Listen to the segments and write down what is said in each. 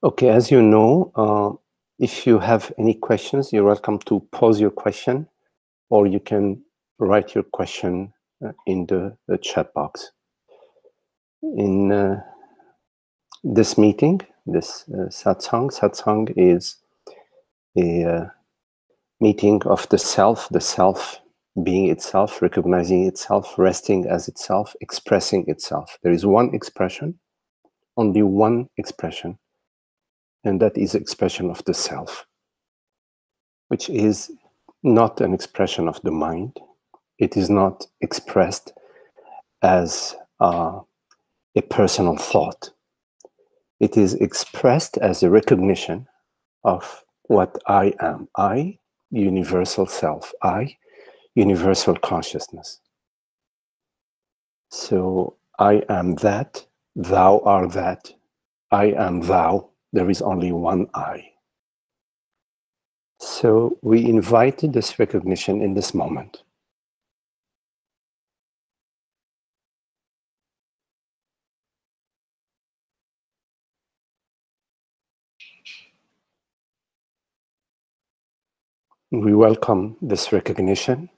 Okay, as you know, if you have any questions, you're welcome to pose your question, or you can write your question in the chat box. In this meeting, this satsang is a meeting of the self being itself, recognizing itself, resting as itself, expressing itself. There is one expression, only one expression, and that is expression of the self, which is not an expression of the mind. It is not expressed as a personal thought. It is expressed as a recognition of what I am. I, universal self. I, universal consciousness. So I am that, thou art that, I am thou. There is only one I. So we invited this recognition in this moment. We welcome this recognition,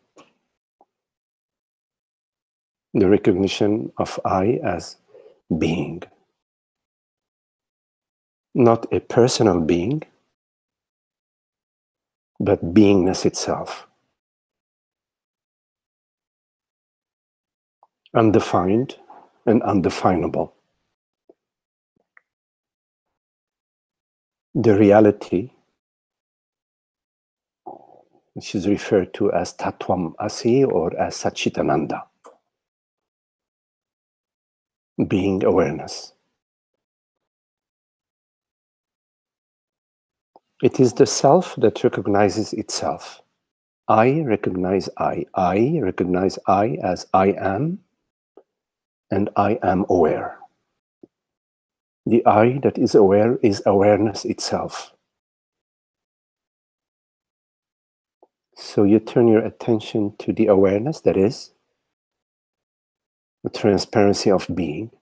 the recognition of I as being. Not a personal being, but beingness itself. Undefined and undefinable. The reality, which is referred to as Tattvam Asi or as Sat-Chit-Ananda, being awareness. It is the self that recognizes itself. I recognize I. I recognize I as I am, and I am aware. The I that is aware is awareness itself. So you turn your attention to the awareness that is the transparency of being,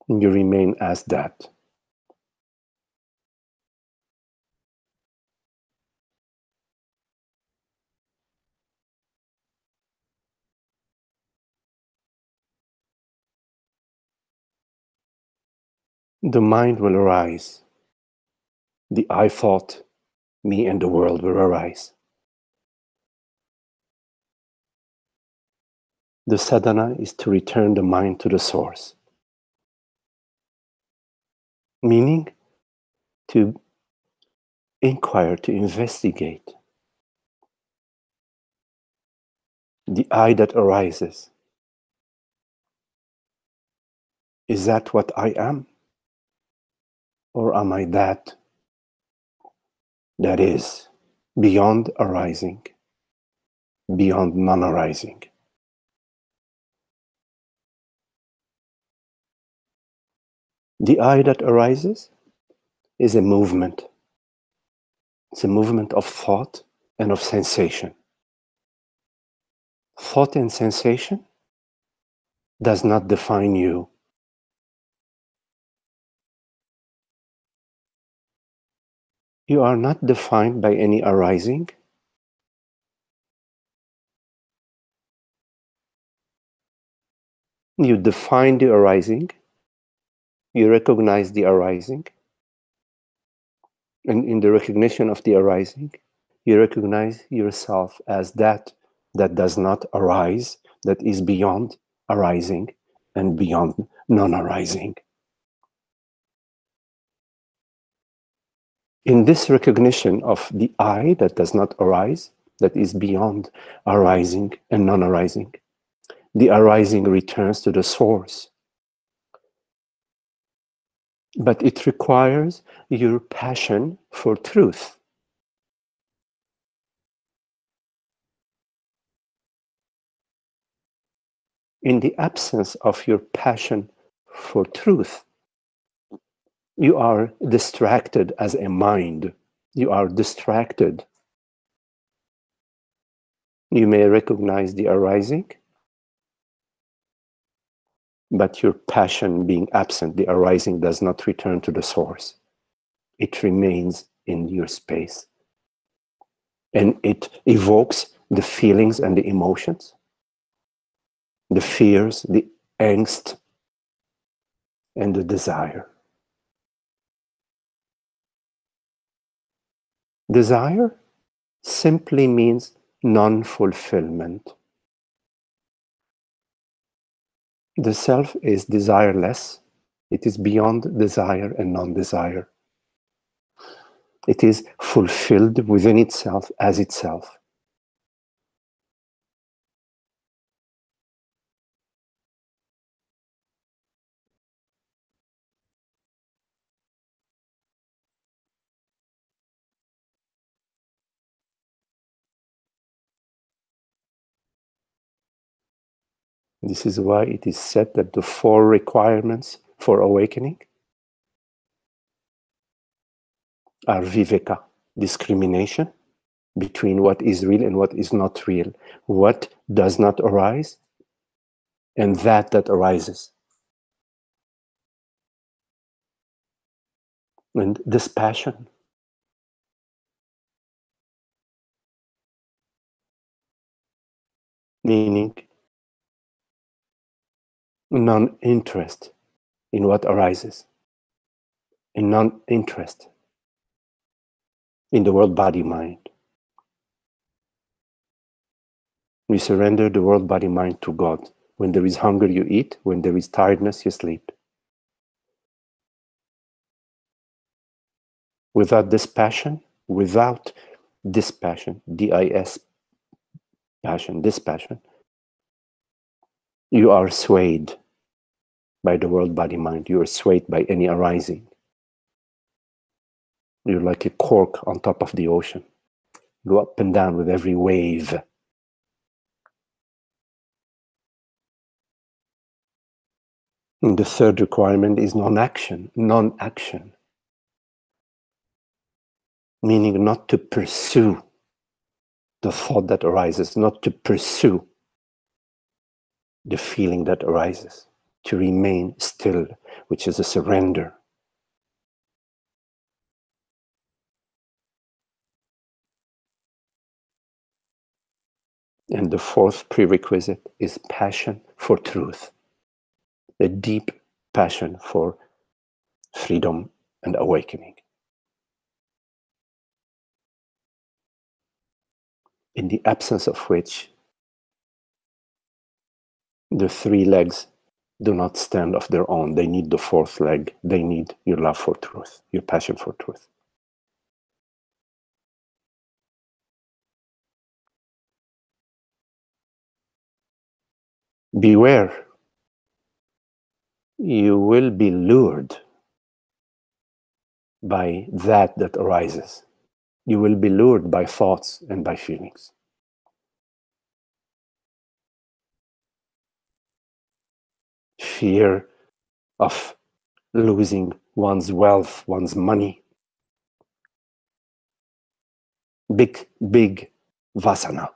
and you remain as that. The mind will arise. The I thought, me and the world will arise. The sadhana is to return the mind to the source. Meaning to inquire, to investigate the I that arises. Is that what I am? Or am I that is beyond arising, beyond non-arising? The I that arises is a movement. It's a movement of thought and of sensation. Thought and sensation does not define you. You are not defined by any arising. You define the arising. You recognize the arising. And in the recognition of the arising, you recognize yourself as that does not arise, that is beyond arising and beyond non-arising. In this recognition of the I that does not arise, that is beyond arising and non-arising, the arising returns to the source. But it requires your passion for truth. In the absence of your passion for truth, you are distracted as a mind. You are distracted. You may recognize the arising, But your passion being absent, the arising does not return to the source. It remains in your space. And it evokes the feelings and the emotions, the fears, the angst, and the desire. Desire simply means non-fulfillment. The self is desireless. It is beyond desire and non-desire. It is fulfilled within itself as itself. This is why it is said that the 4 requirements for awakening are viveka, discrimination between what is real and what is not real, what does not arise, and that arises. And dispassion, meaning non-interest in what arises, and non-interest in the world, body, mind. We surrender the world, body, mind to God. When there is hunger, you eat. When there is tiredness, you sleep. Without dispassion, D-I-S, passion, dispassion, you are swayed by the world, body, mind. You are swayed by any arising. You're like a cork on top of the ocean. Go up and down with every wave. And the 3rd requirement is non-action. Non-action, meaning not to pursue the thought that arises, not to pursue the feeling that arises, to remain still, which is a surrender. And the 4th prerequisite is passion for truth, a deep passion for freedom and awakening. In the absence of which the 3 legs do not stand of their own. They need the 4th leg. They need your love for truth, your passion for truth. Beware, you will be lured by that arises. You will be lured by thoughts and by feelings. Fear of losing one's wealth, one's money. Big vasana.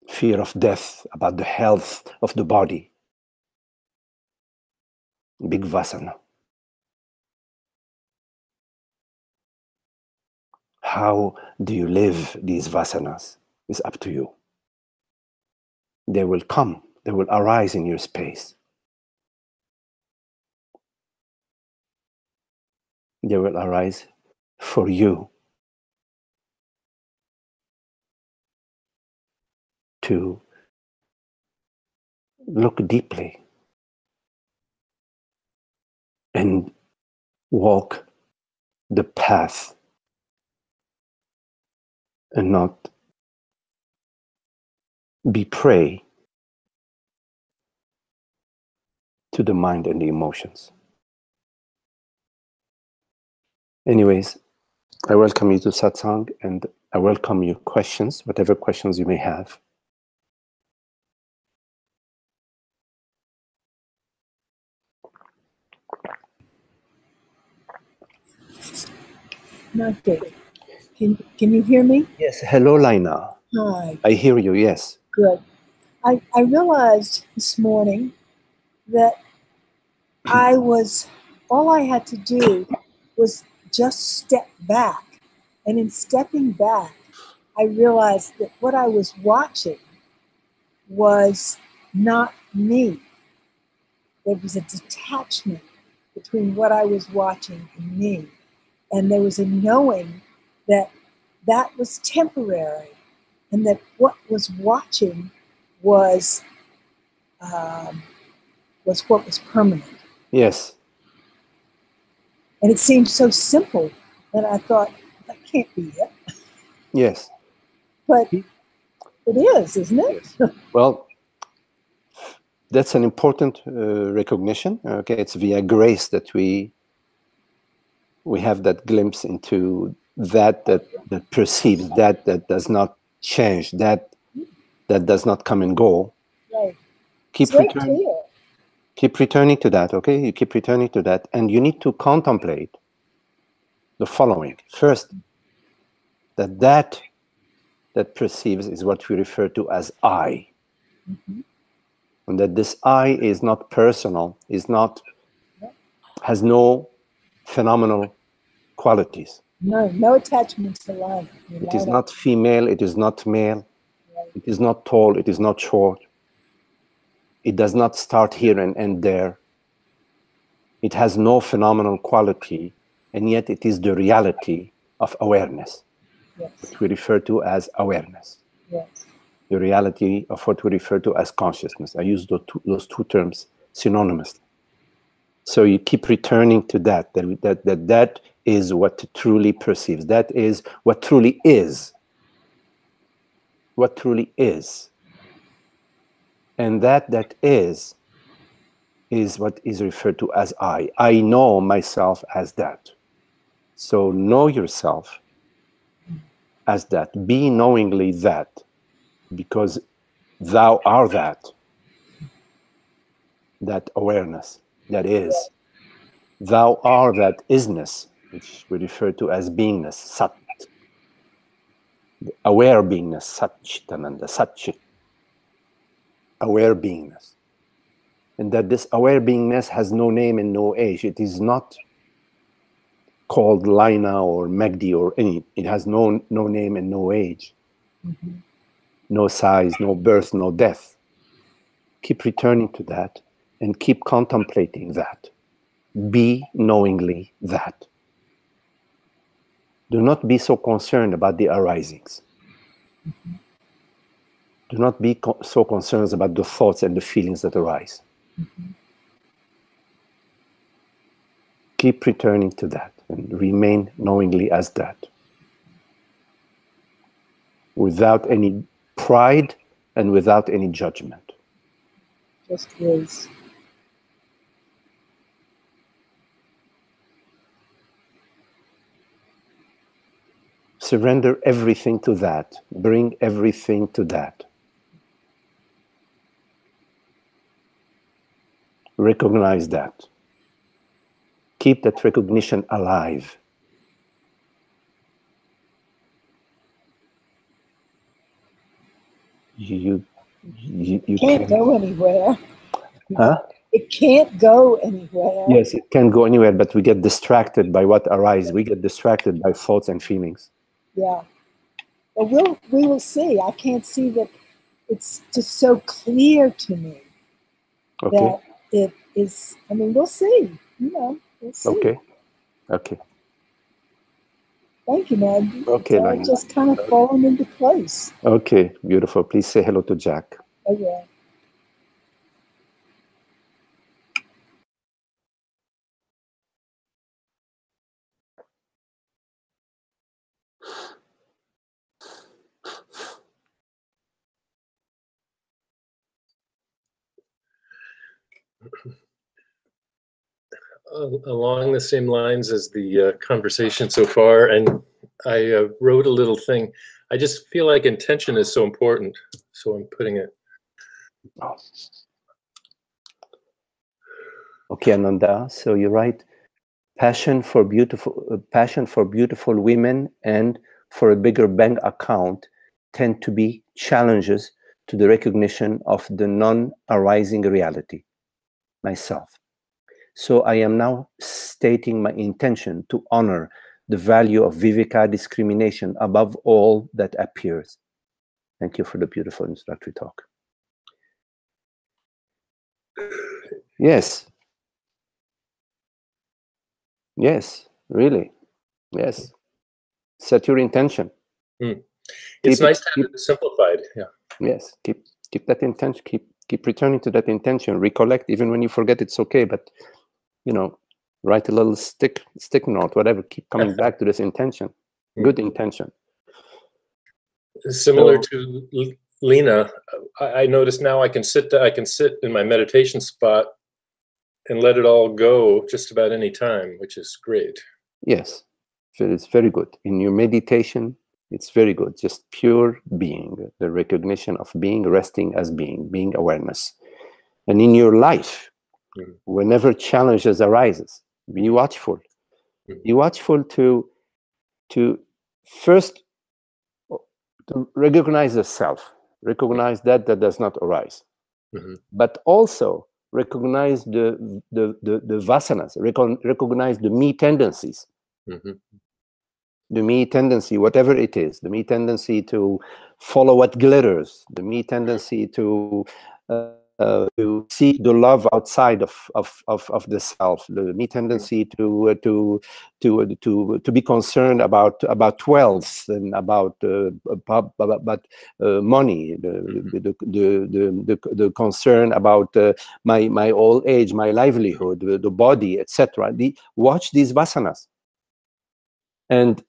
Fear of death, about the health of the body. Big vasana. How do you live these vasanas is up to you. They will come, they will arise in your space. They will arise for you to look deeply and walk the path and not be prey to the mind and the emotions. Anyways, I welcome you to Satsang, and I welcome your questions, whatever questions you may have. Nate, can you hear me? Yes, hello Laina. Hi. I hear you, yes. Good. I realized this morning that all I had to do was just step back. And in stepping back, I realized that what I was watching was not me. There was a detachment between what I was watching and me. And there was a knowing that that was temporary and that what was watching was what was permanent. Yes. And it seemed so simple that I thought, that can't be it. Yes. But it is, isn't it? Yes. Well, that's an important recognition. Okay, it's via grace that we have that glimpse into that perceives, that does not change, that does not come and go. Right. Keep returning to that. Okay, you keep returning to that, and you need to contemplate the following. First, that perceives is what we refer to as I. Mm-hmm. And that this I is not personal, has no phenomenal qualities. No attachment to life. It is not female, it is not male, right. It is not tall, it is not short. It does not start here and end there. It has no phenomenal quality, and yet it is the reality of awareness. Yes. What we refer to as awareness. Yes. The reality of what we refer to as consciousness. I use those two terms synonymously. So you keep returning to that is what truly perceives. That is what truly is. What truly is. And that is what is referred to as I. I know myself as that. So know yourself as that. Be knowingly that. Because thou art that awareness, that is. Thou art that isness, which we refer to as beingness, Sat. Aware beingness, Sat-Chit-Ananda, Sat-Chit. Aware beingness. And that this aware beingness has no name and no age. It is not called Laina or Magdi or any. It has no name and no age. Mm-hmm. No size, no birth, no death. Keep returning to that and keep contemplating that. Be knowingly that. Do not be so concerned about the arisings. Mm-hmm. Do not be so concerned about the thoughts and the feelings that arise. Mm-hmm. Keep returning to that and remain knowingly as that. Without any pride and without any judgment. Just is. Surrender everything to that. Bring everything to that. Recognize that. Keep that recognition alive. You can't go anywhere. Huh? It can't go anywhere. Yes, it can't go anywhere, but we get distracted by what arises. We get distracted by thoughts and feelings. Yeah. But we will see. I can't see that. It's just so clear to me that it is. I mean, we'll see. We'll see. Okay. Thank you, Ned. Okay, it's all just kind of fallen into place. Okay, beautiful. Please say hello to Jack. Oh, yeah. Along the same lines as the conversation so far, and I wrote a little thing. I just feel like intention is so important, so I'm putting it. Okay, Ananda. So you write, passion for beautiful women and for a bigger bank account tend to be challenges to the recognition of the non-arising reality, myself. So I am now stating my intention to honor the value of viveka, discrimination, above all that appears. Thank you for the beautiful introductory talk. Yes. Yes, really. Yes. Set your intention. It's nice to have it simplified. Yeah. Yes. Keep that intention. Keep returning to that intention. Recollect, even when you forget, it's okay. But write a little stick note, whatever. Keep coming back to this intention. Good intention. Similar to Lena, I notice now I can sit in my meditation spot and let it all go just about any time, which is great. Yes, it's very good. In your meditation, it's very good. Just pure being, the recognition of being, resting as being awareness. And in your life, whenever challenges arises, be watchful. Be watchful to first to recognize the self, recognize that does not arise, but also recognize the vasanas, recognize the me tendencies, the me tendency, whatever it is, the me tendency to follow what glitters, the me tendency to seek the love outside of the self, the me tendency to be concerned about wealth and about money, the concern about my old age, my livelihood, the body, etc. Watch these vasanas, and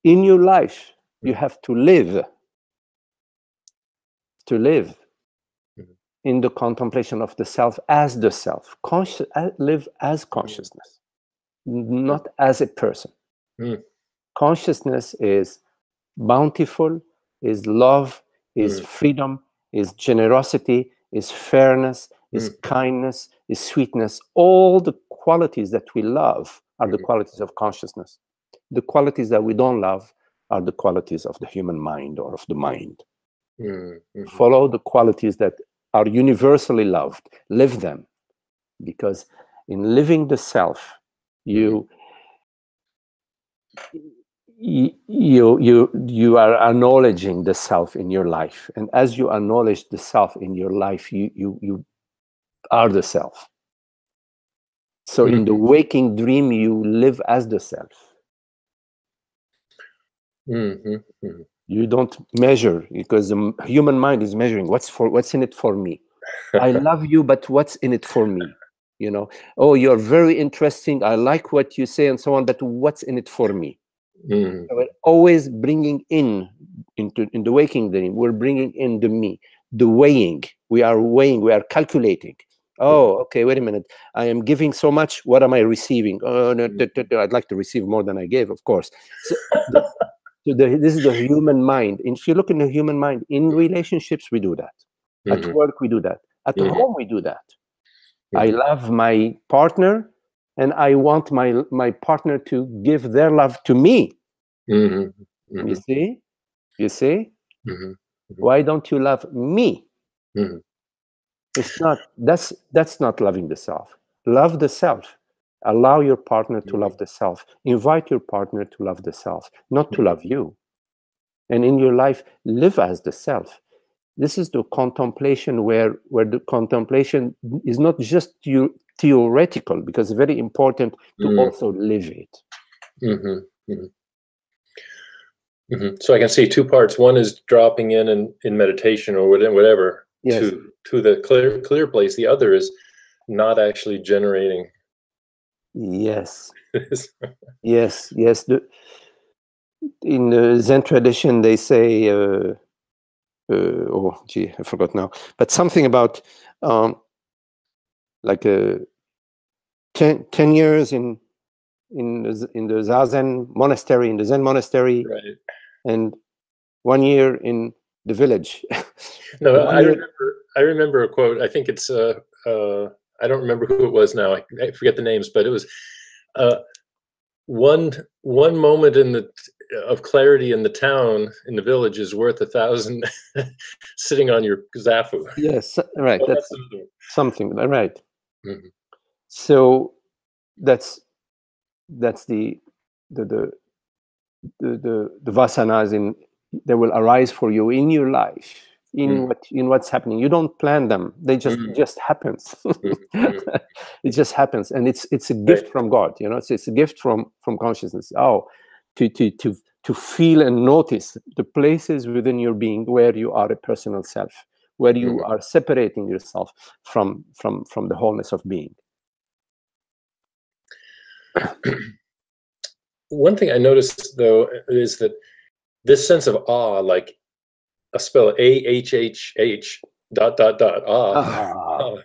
in your life you have to live in the contemplation of the self as the self. Live as consciousness, not as a person. Consciousness is bountiful, is love, is freedom, is generosity, is fairness, is kindness, is sweetness. All the qualities that we love are the qualities of consciousness. The qualities that we don't love are the qualities of the human mind or of the mind. Follow the qualities that are universally loved. Live them, because in living the self, you are acknowledging the self in your life, and as you acknowledge the self in your life, you are the self. So in the waking dream, you live as the self. You don't measure, because the human mind is measuring what's in it for me. I love you, but what's in it for me? Oh, you're very interesting, I like what you say, and so on, but what's in it for me? So we're always bringing in the waking dream, we're bringing in the me, the weighing. We are calculating. Oh, okay, wait a minute, I am giving so much, what am I receiving? Oh, no, I'd like to receive more than I gave, of course. So this is the human mind. If you look in the human mind, in relationships, we do that. At work, we do that. At home, we do that. I love my partner, and I want my partner to give their love to me. You see? Why don't you love me? It's not. That's not loving the self. Love the self. Allow your partner to love the self. Invite your partner to love the self, not to love you. And in your life, live as the self. This is the contemplation where the contemplation is not just theoretical, because it's very important to also live it. So I can see two parts. One is dropping in meditation or whatever, yes, to the clear place. The other is not actually generating. Yes. Yes. In the Zen tradition, they say, oh, gee, I forgot now, but something about like 10 years in the Zazen monastery, in the Zen monastery, right, and 1 year in the village. No, I remember a quote. I think it's I don't remember who it was now. I forget the names, but it was one moment in of clarity in the town, in the village, is worth 1,000 sitting on your zafu. Yes, right. Oh, That's another one. something, right? Mhm. So that's the vasanas that will arise for you in your life, in what's happening. You don't plan them; they just happens. It just happens, and it's a gift from God. You know, it's a gift from consciousness. Oh, to feel and notice the places within your being where you are a personal self, where you are separating yourself from the wholeness of being. One thing I noticed, though, is that this sense of awe, like a spell AHHH ... awe.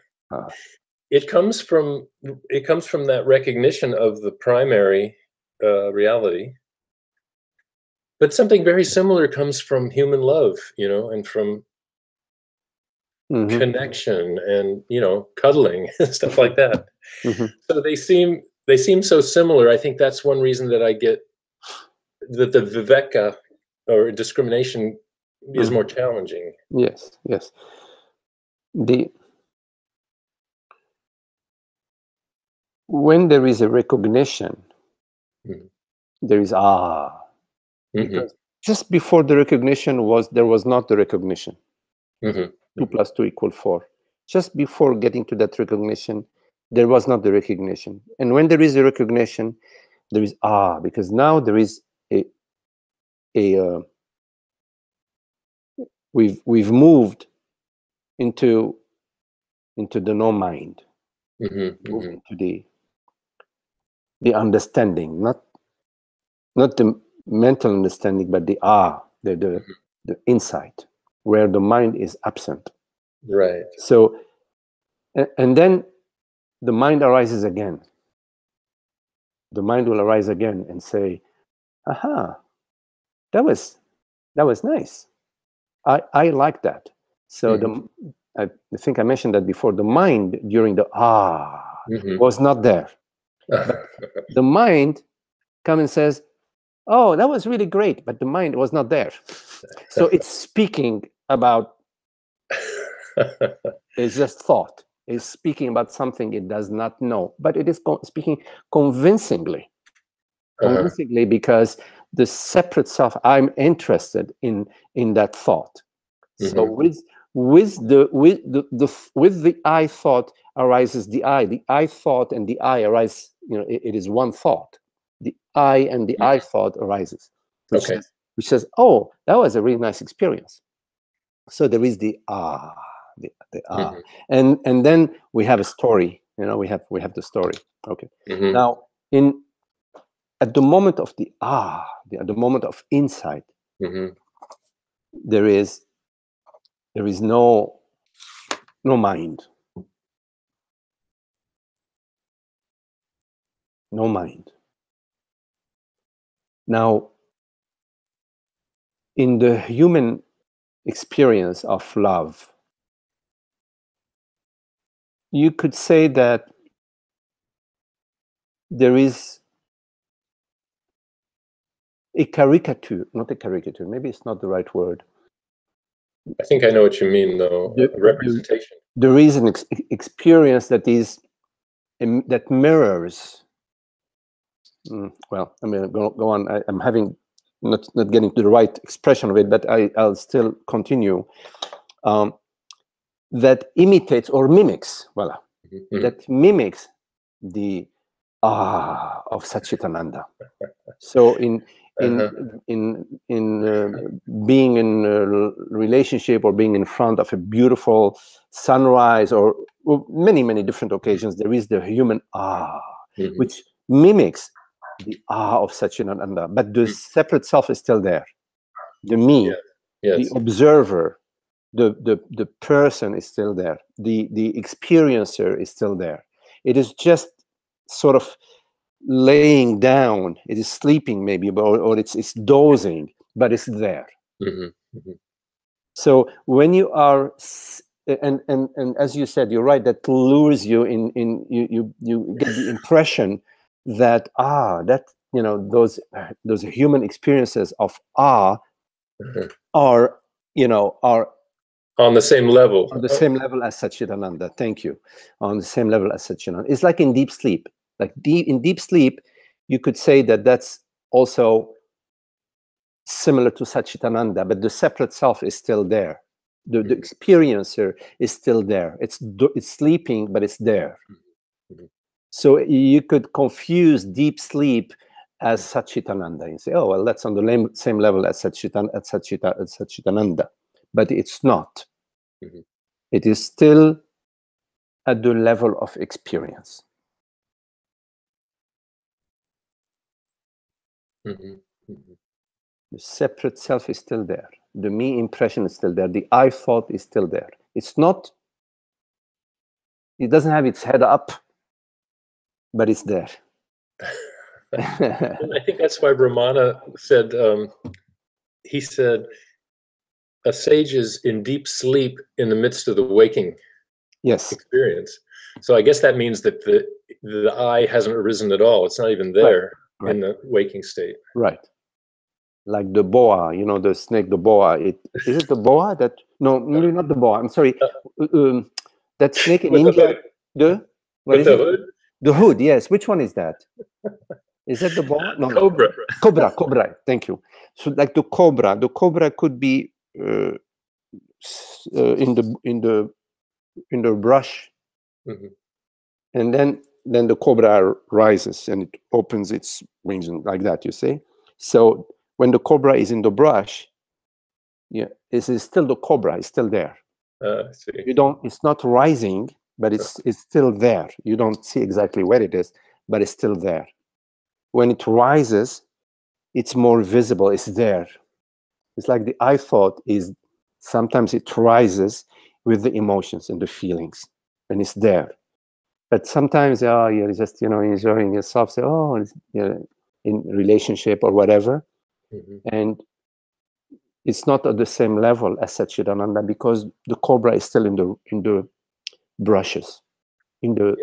It comes from that recognition of the primary reality. But something very similar comes from human love, you know, and from connection and, you know, cuddling and stuff like that. So they seem so similar. I think that's one reason that I get that the viveka or discrimination is more challenging. Yes. When there is a recognition, there is because just before the recognition there was not the recognition. 2 + 2 = 4. Just before getting to that recognition, there was not the recognition. And when there is a recognition, there is because now there is we've moved into the no mind, moved into the understanding, not the mental understanding, but the insight, where the mind is absent. Right. So, and then the mind arises again. The mind will arise again and say, "Aha, that was nice. I like that." So I think I mentioned that before. The mind during the was not there. But the mind comes and says, "Oh, that was really great," but the mind was not there. So it's speaking about, it's just thought. It's speaking about something it does not know, but it is speaking convincingly. Convincingly, because the separate self, I'm interested in that thought. So with the I thought arises the I thought and the I arise. You know, it is one thought. The I and the I thought arises, which says, "Oh, that was a really nice experience." So there is the and then we have a story. You know, we have the story. Okay. Now at the moment of at the moment of insight, there is no mind. No mind. Now, in the human experience of love, you could say that there is a caricature, not a caricature, maybe it's not the right word. I think I know what you mean, though. A representation. There is an experience that is that mirrors. Well, I'm going to go on. I'm having not getting to the right expression of it, but I'll still continue. That imitates or mimics. Voila. That mimics the of Sat-Chit-Ananda. So in being in a relationship or being in front of a beautiful sunrise or many different occasions, there is the human which mimics the of Sat-Chit-Ananda, but the separate self is still there. The me, the observer, the person is still there. The experiencer is still there. It is just sort of laying down. It is sleeping maybe, or it's dozing, but it's there. So when you are, and as you said, you're right, that lures you in you get the impression that you know, those human experiences of awe are, you know, are on the same level. On the same level as Sat-Chit-Ananda. Thank you. On the same level as Sat-Chit-Ananda. It's like in deep sleep. Like in deep sleep, you could say that that's also similar to Sat-Chit-Ananda, but the separate self is still there. The experiencer is still there. It's sleeping, but it's there. So you could confuse deep sleep as Sat-Chit-Ananda and say, oh, well, that's on the same level as Sat-Chit-Ananda. But it's not. It is still at the level of experience. The separate self is still there. The me impression is still there. The I thought is still there. It's not, it doesn't have its head up, but it's there. And I think that's why Ramana said, he said, a sage is in deep sleep in the midst of the waking experience. So I guess that means that the I hasn't arisen at all. It's not even there in the waking state. Right. Like the boa, you know, the snake, the boa. Is it the boa that? No, maybe not the boa. I'm sorry. That snake in India. The hood? The hood, yes. Which one is that? Is that the boa? No. Cobra. Cobra. Thank you. So like the cobra could be in the brush, and then the cobra rises and it opens its wings like that. You see. So when the cobra is in the brush, yeah, it is still the cobra. It's still there. See. You don't. It's not rising, but it's still there. You don't see exactly where it is, but it's still there. When it rises, it's more visible. It's there. It's like the I thought is sometimes it rises with the emotions and the feelings, and it's there. But sometimes, you're just, you know, enjoying yourself. Say, oh, it's, you know, in relationship or whatever, and it's not at the same level as Sat-Chit-Ananda because the cobra is still in the brushes, in the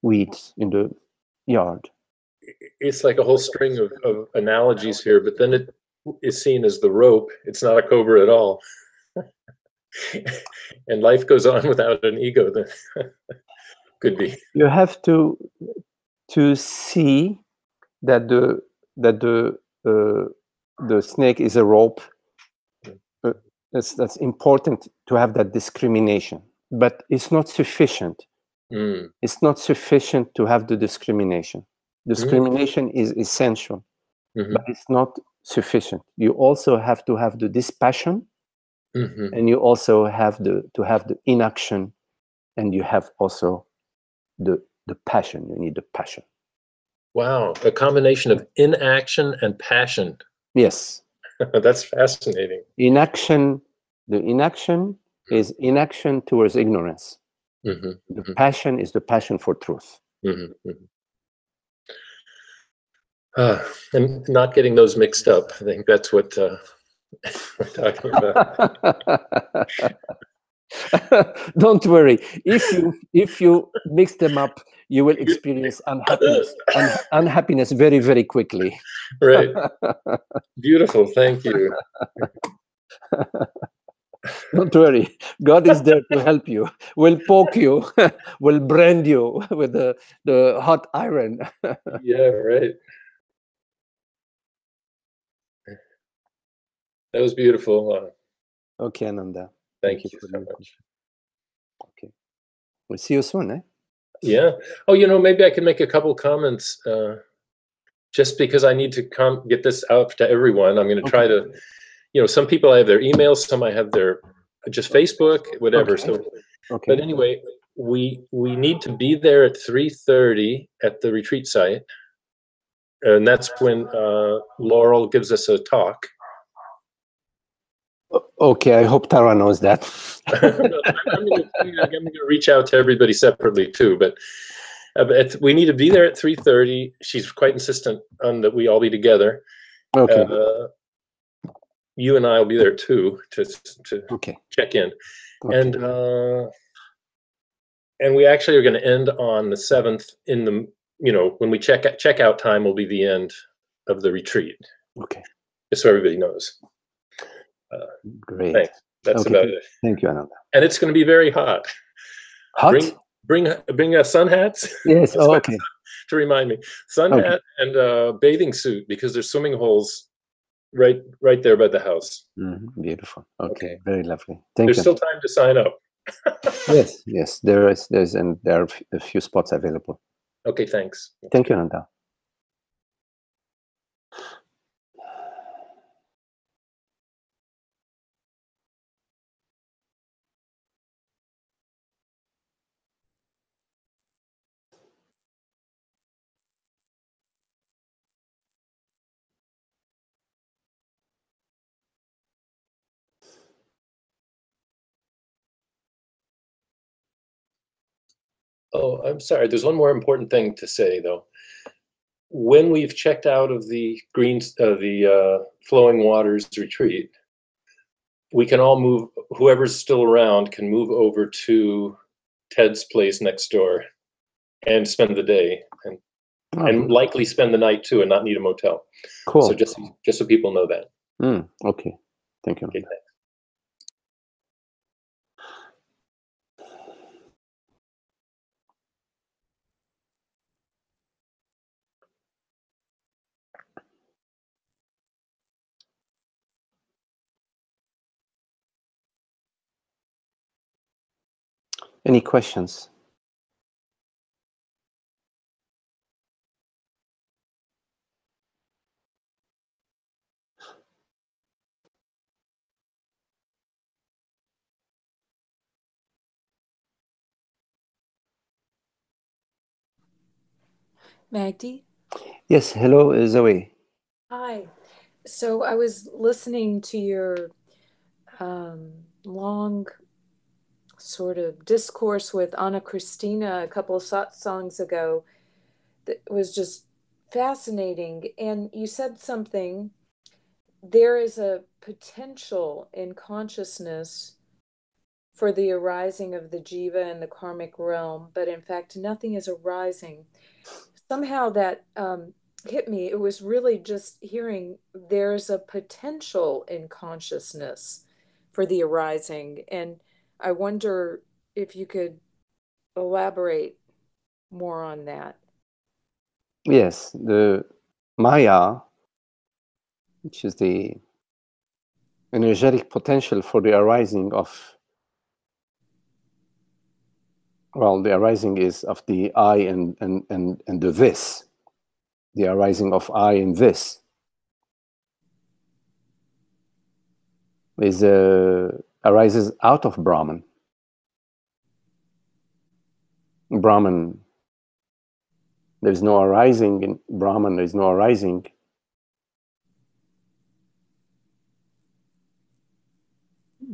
weeds, in the yard. It's like a whole string of analogies here, but then it is seen as the rope. It's not a cobra at all. And life goes on without an ego. Then could be. You have to see that the snake is a rope. That's important to have that discrimination, but it's not sufficient. It's not sufficient to have the discrimination. Discrimination is essential, but it's not sufficient. You also have to have the dispassion, and you also have to have the inaction, and you have also the passion. You need the passion. Wow, a combination of inaction and passion. Yes. That's fascinating. Inaction, the inaction is inaction towards ignorance. The passion is the passion for truth. And not getting those mixed up. I think that's what we're talking about. Don't worry. If you mix them up, you will experience unhappiness very, very quickly. Right. Beautiful. Thank you. Don't worry. God is there to help you. We'll poke you. We'll brand you with the hot iron. Yeah, right. That was beautiful. Okay, Ananda. Thank you so much. Okay. We'll see you soon, eh? Yeah. Oh, you know, maybe I can make a couple comments just because I need to get this out to everyone. I'm going to try to, you know, some people I have their emails, some I have their just Facebook, whatever. So, but anyway, we need to be there at 3:30 at the retreat site. And that's when Laurel gives us a talk. Okay, I hope Tara knows that. I'm going to reach out to everybody separately too, but we need to be there at 3:30. She's quite insistent on that we all be together. Okay. You and I will be there too to check in, and we actually are going to end on the 7th. In the when we check out time will be the end of the retreat. Okay. Just so everybody knows. Great. Thanks. That's okay. about it. Thank you, Ananda. And it's going to be very hot. Hot? Bring sun hats. Yes. Oh, okay. To remind me, sun hat and bathing suit, because there's swimming holes right there by the house. Beautiful. Okay. Very lovely. Thank you. There's still time to sign up. Yes. There are a few spots available. Okay. Thanks. Thank you, Ananda. Oh, I'm sorry. There's one more important thing to say, though. When we've checked out of the Flowing Waters retreat, we can all move. Whoever's still around can move over to Ted's place next door and spend the day, and likely spend the night too, and not need a motel. Cool. So just so people know that. Okay. Thank you. Okay, thanks. Any questions? Magdi? Yes. Hello, Zoe. Hi. So I was listening to your long sort of discourse with Anna Christina a couple of satsangs ago that was just fascinating. And you said something, there is a potential in consciousness for the arising of the jiva and the karmic realm, but in fact, nothing is arising. Somehow that hit me. It was really just hearing there's a potential in consciousness for the arising. And I wonder if you could elaborate more on that. Yes, the Maya, which is the energetic potential for the arising of, well, the arising is of the I and the this, the arising of I and this is arises out of Brahman. Brahman, there's no arising in Brahman. There's no arising.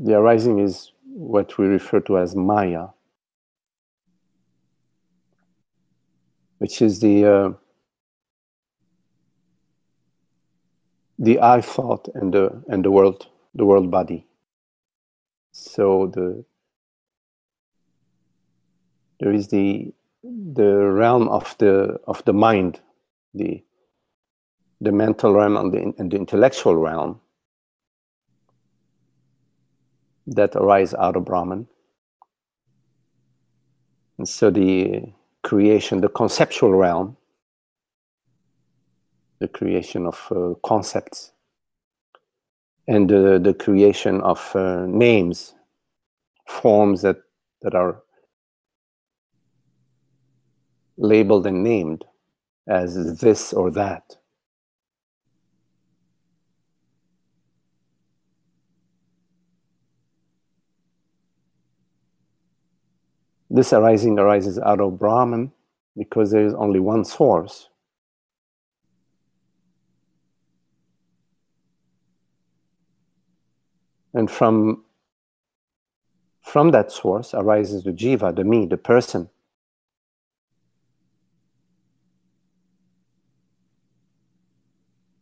The arising is what we refer to as Maya, which is the I thought and the world body. So there is the realm of the mind, the mental realm and the intellectual realm that arise out of Brahman. And so the creation, the conceptual realm, the creation of concepts, and the creation of names, forms that are labeled and named as this or that. This arising arises out of Brahman because there is only one source. And from that source arises the jiva, the me, the person.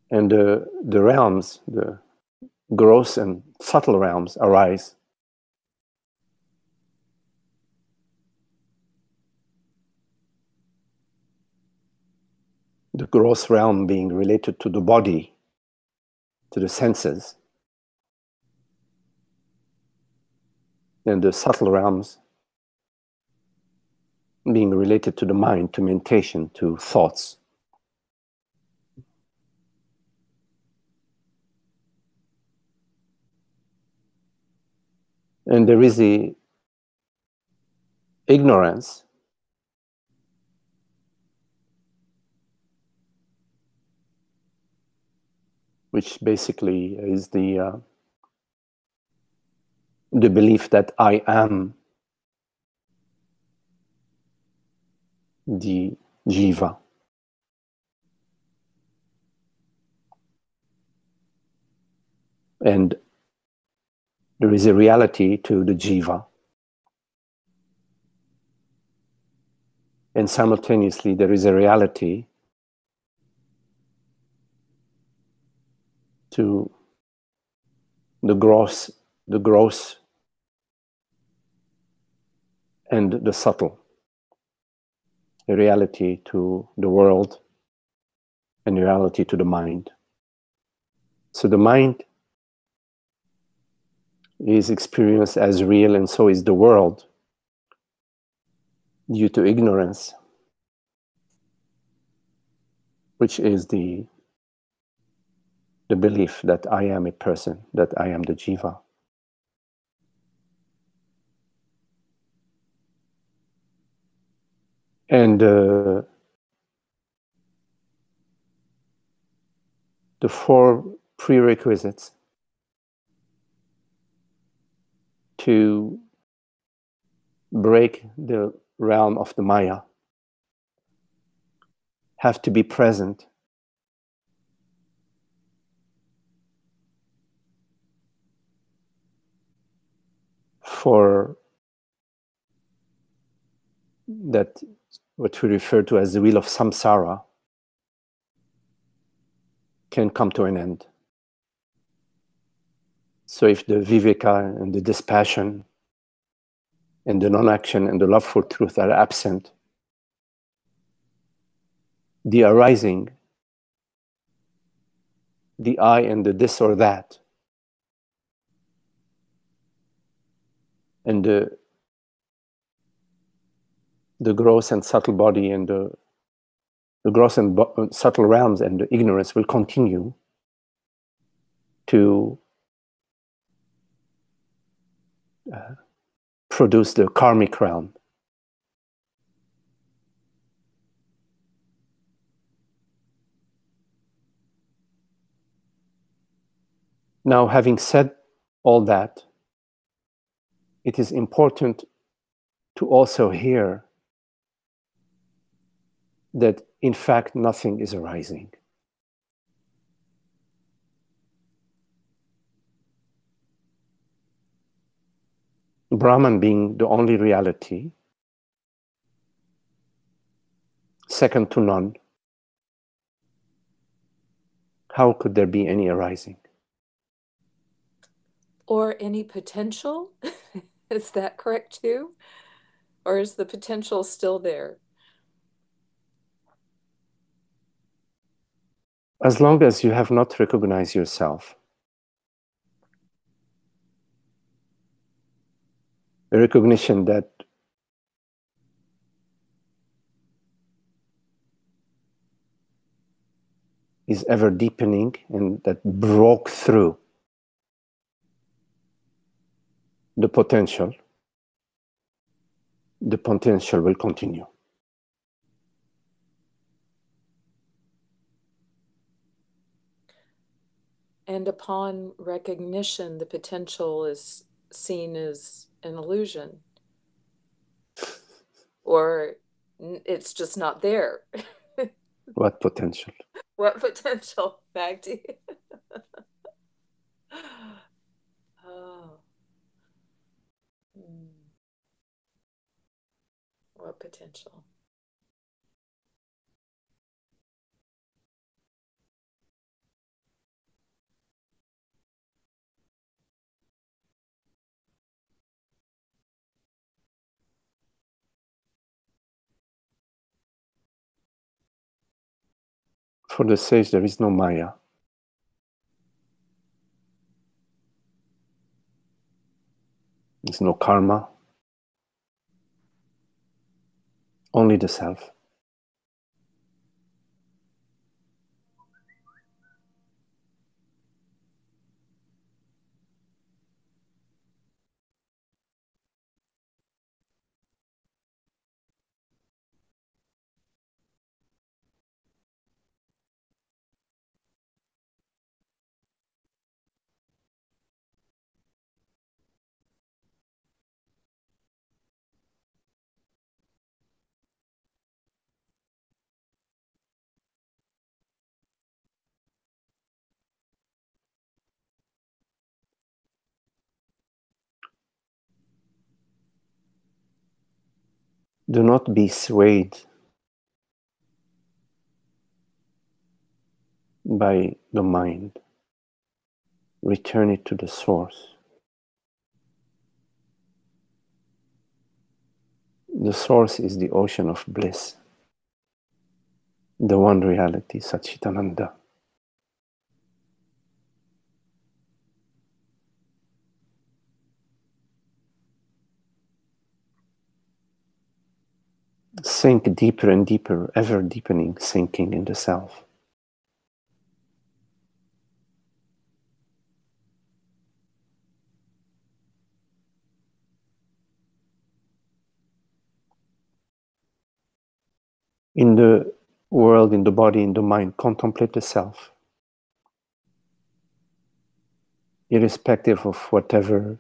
And the realms, the gross and subtle realms arise. the gross realm being related to the body, to the senses, and the subtle realms being related to the mind, to mentation, to thoughts. And there is the ignorance which basically is the belief that I am the jiva. And there is a reality to the jiva. And simultaneously there is a reality to the gross and the subtle. A reality to the world and a reality to the mind. So the mind is experienced as real, and so is the world due to ignorance, which is the belief that I am a person, that I am the jiva. And the four prerequisites to break the realm of the Maya have to be present for that, what we refer to as the wheel of samsara, can come to an end. So if the viveka and the dispassion and the non-action and the love for truth are absent, the arising, the I and the this or that, and the gross and subtle body and the gross and subtle realms and the ignorance will continue to produce the karmic realm. Now, having said all that, it is important to also hear that in fact nothing is arising. Brahman being the only reality, second to none, how could there be any arising? Or any potential? Is that correct too? Or is the potential still there? As long as you have not recognized yourself, a recognition that is ever deepening and that broke through the potential will continue. And upon recognition, the potential is seen as an illusion. Or it's just not there. What potential? What potential, Magdi? Oh. What potential? For the sage, there is no Maya. There's no karma. Only the self. Do not be swayed by the mind. Return it to the source. The source is the ocean of bliss. The one reality, Sat-Chit-Ananda. Sink deeper and deeper, ever deepening, sinking in the self. In the world, in the body, in the mind, contemplate the self. Irrespective of whatever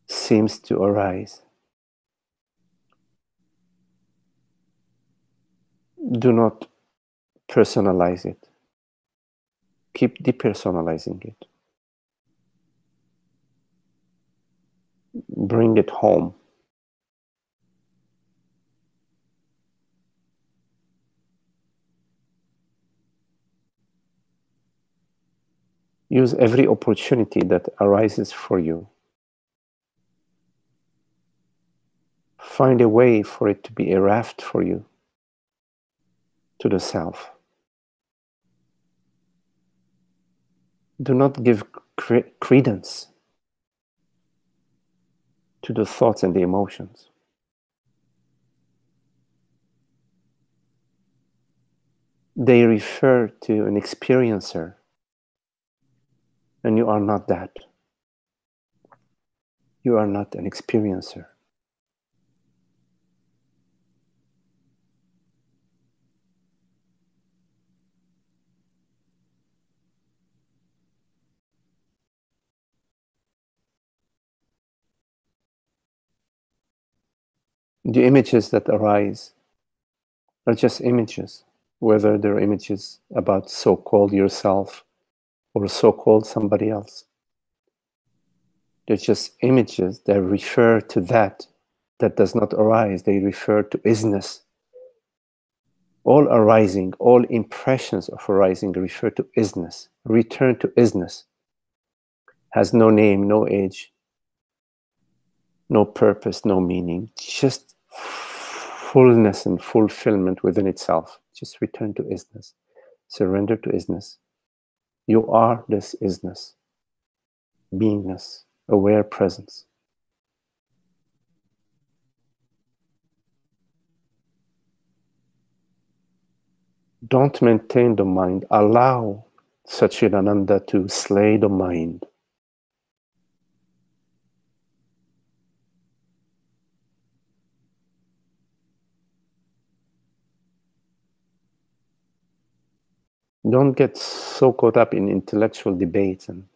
seems to arise. Do not personalize it. Keep depersonalizing it. Bring it home. Use every opportunity that arises for you. Find a way for it to be a raft for you to the self. Do not give credence to the thoughts and the emotions. They refer to an experiencer, and you are not that. You are not an experiencer. The images that arise are just images, whether they're images about so-called yourself or so-called somebody else. They're just images that refer to that does not arise. They refer to isness. All arising, all impressions of arising refer to isness. Return to isness. Has no name, no age, no purpose, no meaning. Just fullness and fulfillment within itself. Just return to isness. Surrender to isness. You are this isness. Beingness. Aware presence. Don't maintain the mind. Allow Sat-Chit-Ananda to slay the mind. Don't get so caught up in intellectual debates and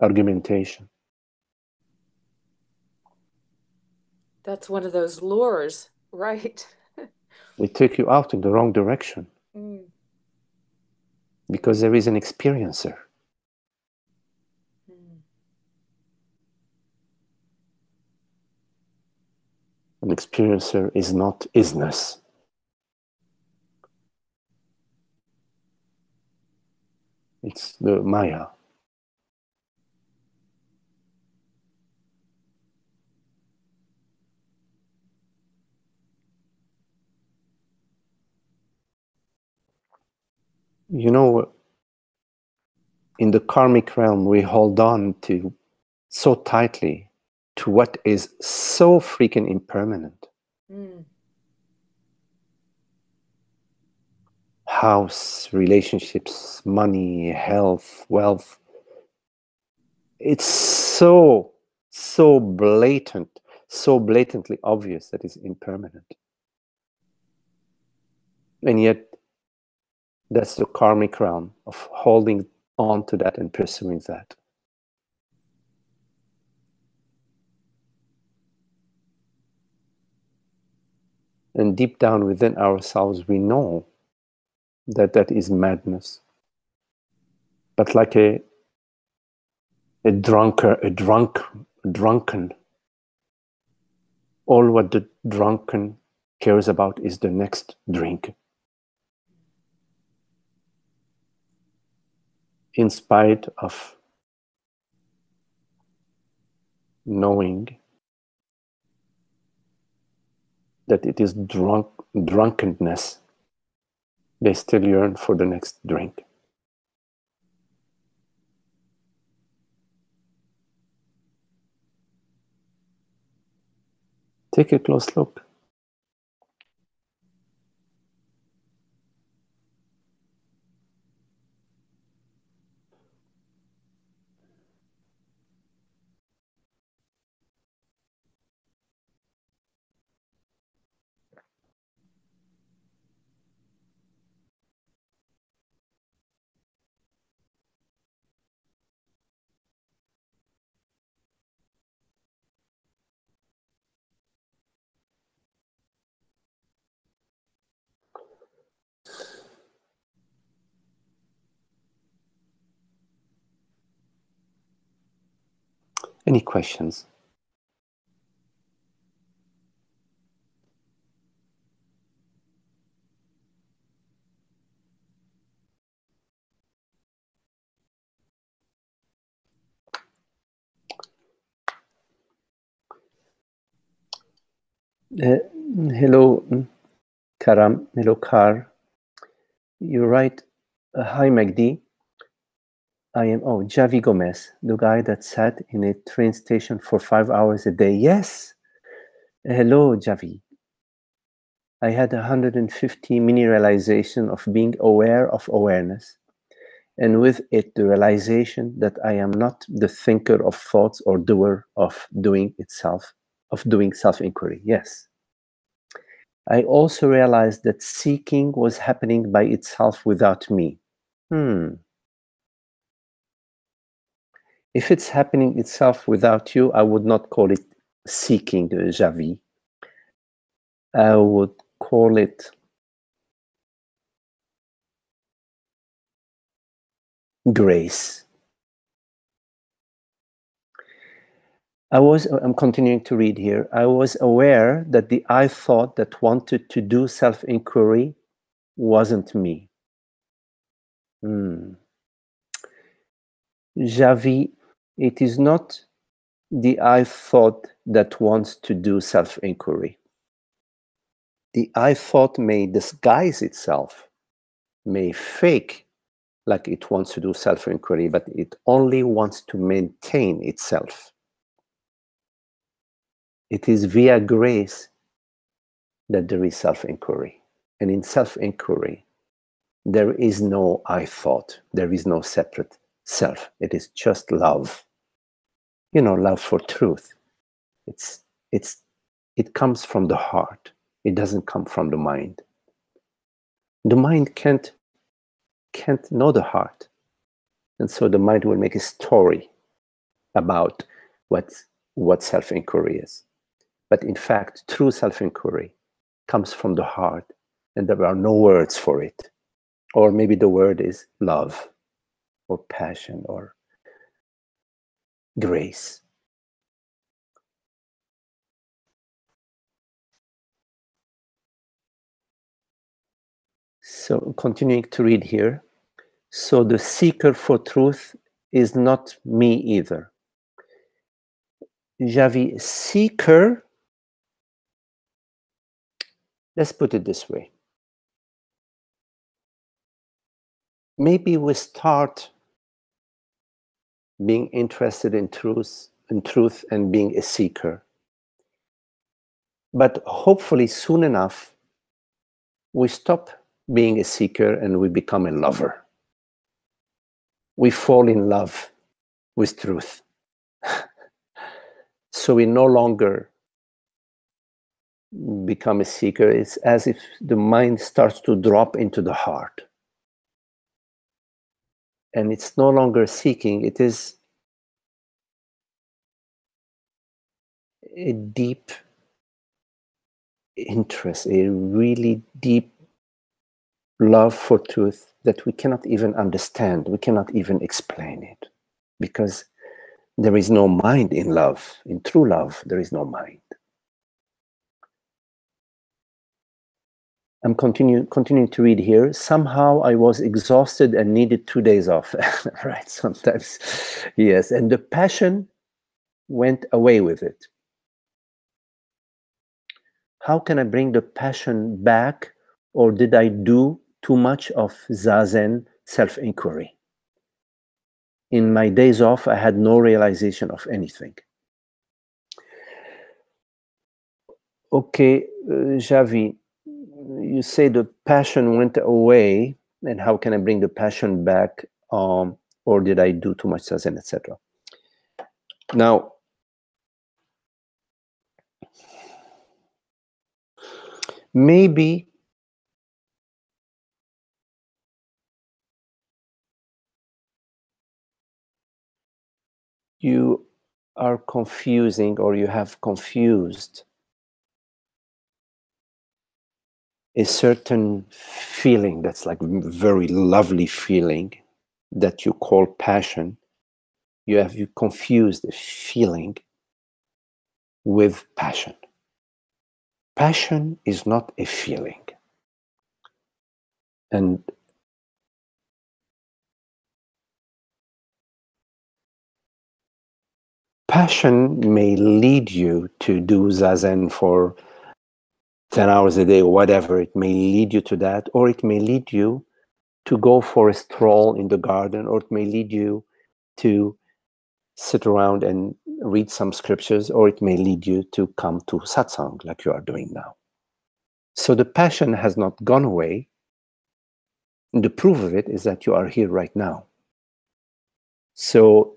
argumentation. That's one of those lures, right? They take you out in the wrong direction. Because there is an experiencer. An experiencer is not isness. It's the Maya. You know, in the karmic realm, we hold on to so tightly to what is so freaking impermanent. House, relationships, money, health, wealth. It's so blatant, so blatantly obvious that it's impermanent. And yet, that's the karmic realm of holding on to that and pursuing that. And deep down within ourselves, we know that that is madness. But like a drunken, all what the drunken cares about is the next drink. In spite of knowing that it is drunkenness, they still yearn for the next drink. Take a close look. Any questions? Hello, Karam. Hello, Kar. You're right. Hi, Magdi. I am, Javi Gomez, the guy that sat in a train station for 5 hours a day. Yes. Hello, Javi. I had 150 mini realization of being aware of awareness. And with it, the realization that I am not the thinker of thoughts or doer of doing itself, of doing self-inquiry. Yes. I also realized that seeking was happening by itself without me. If it's happening itself without you, I would not call it seeking, Javi. I would call it grace. I'm continuing to read here. I was aware that the I thought that wanted to do self-inquiry wasn't me. Javi, it is not the I thought that wants to do self-inquiry. The I thought may disguise itself, may fake like it wants to do self-inquiry, but it only wants to maintain itself. It is via grace that there is self-inquiry. And in self-inquiry, there is no I thought. There is no separate self. It is just love. You know, love for truth. It comes from the heart. It doesn't come from the mind. The mind can't know the heart. And so the mind will make a story about what self-inquiry is. But in fact, true self-inquiry comes from the heart, and there are no words for it. Or maybe the word is love, or passion, or grace. So continuing to read here. So the seeker for truth is not me either. Javi, seeker, let's put it this way. maybe we start being interested in truth and being a seeker. But hopefully soon enough, we stop being a seeker and we become a lover. We fall in love with truth. So we no longer become a seeker. It's as if the mind starts to drop into the heart. And it's no longer seeking, it is a deep interest, a really deep love for truth that we cannot even understand, we cannot even explain it. Because there is no mind in love. In true love, there is no mind. I'm continuing to read here. Somehow I was exhausted and needed 2 days off. Right, sometimes. Yes, and the passion went away with it. How can I bring the passion back, or did I do too much of Zazen self-inquiry? In my days off, I had no realization of anything. Okay, Javi, you say the passion went away, and how can I bring the passion back, or did I do too much Zazen, etc.? Now, maybe you are confusing, or you have confused a certain feeling that's like a very lovely feeling that you call passion. You confused a feeling with passion. Passion is not a feeling. And passion may lead you to do Zazen for 10 hours a day or whatever. It may lead you to that, or it may lead you to go for a stroll in the garden, or it may lead you to sit around and read some scriptures, or it may lead you to come to satsang like you are doing now. So the passion has not gone away. And the proof of it is that you are here right now. So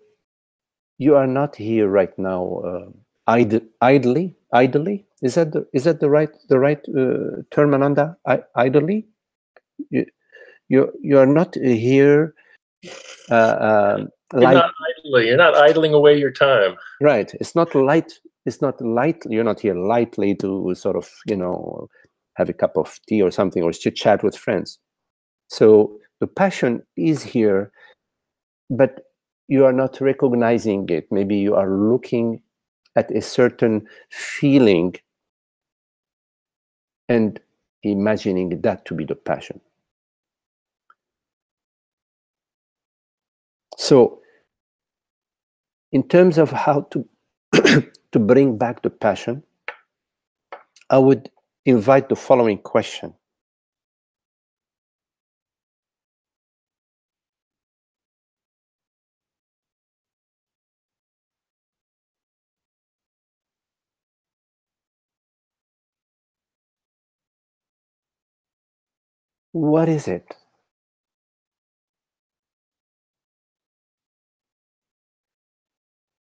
you are not here right now idly. Is that the right term, Ananda? Idly? You are not here. You're not idling away your time. Right. It's not light. It's not light. You're not here lightly to sort of, have a cup of tea or something, or chit chat with friends. So the passion is here, but you are not recognizing it. Maybe you are looking at a certain feeling and imagining that to be the passion. So in terms of how to to bring back the passion, I would invite the following question. What is it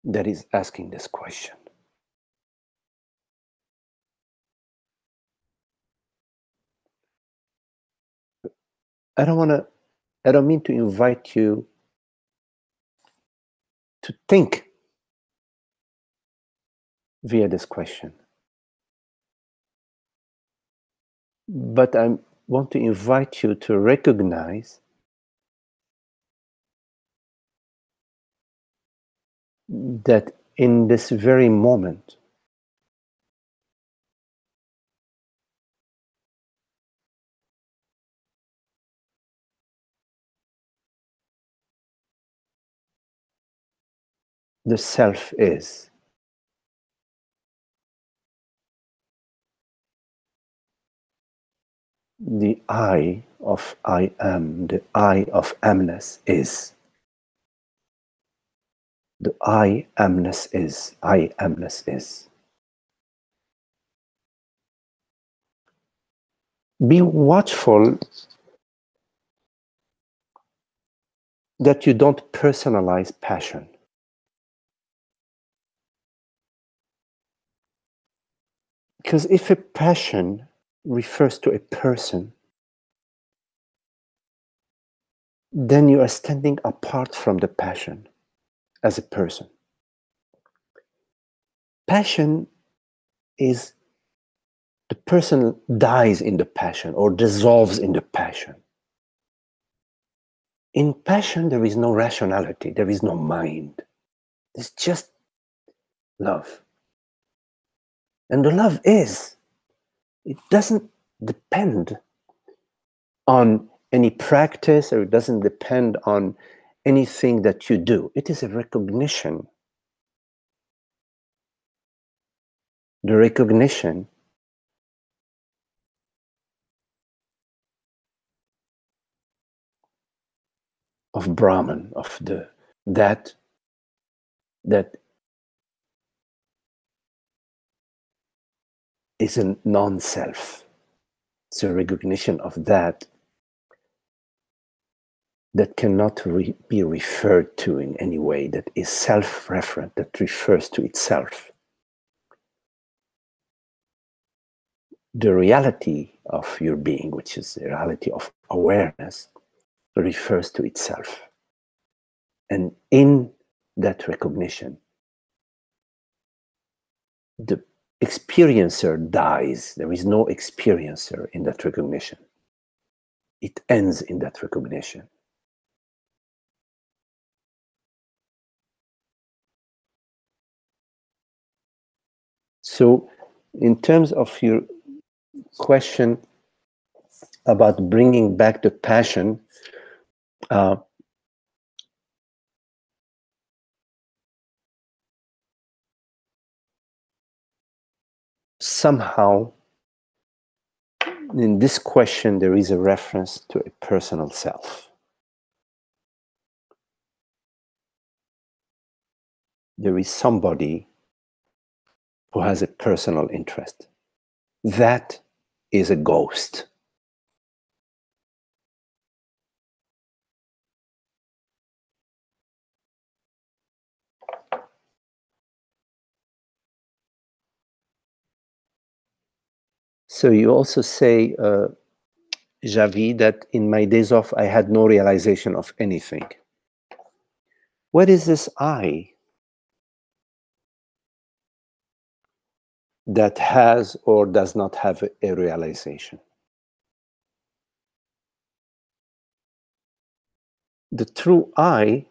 that is asking this question? I don't mean to invite you to think via this question, but I want to invite you to recognize that in this very moment, the self is. The I of I am, the I of amness is. The I amness is, I amness is. Be watchful that you don't personalize passion. Because if a passion refers to a person, then you are standing apart from the passion as a person. Passion is the person dies in the passion or dissolves in the passion. In passion, there is no rationality, there is no mind. It's just love. And the love is, it doesn't depend on any practice, or it doesn't depend on anything that you do. It is a recognition. The recognition of Brahman, of that is a non-self. It's a recognition of that cannot be referred to in any way, that is self-referent, that refers to itself. The reality of your being, which is the reality of awareness, refers to itself. And in that recognition, the experiencer dies. There is no experiencer in that recognition. It ends in that recognition. So, in terms of your question about bringing back the passion, somehow in this question there is a reference to a personal self. There is somebody who has a personal interest. That is a ghost. So you also say, Javi, that in my days off I had no realization of anything. What is this I that has or does not have a realization? The true I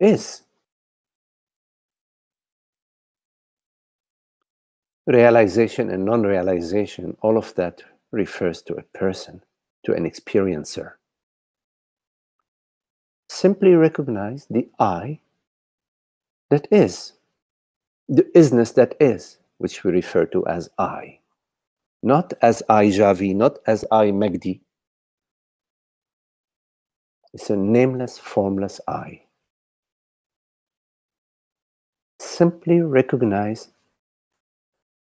is. Realization and non-realization, all of that refers to a person, to an experiencer. Simply recognize the I that is, the isness that is, which we refer to as I. Not as I Javi, not as I Megdi. It's a nameless, formless I. Simply recognize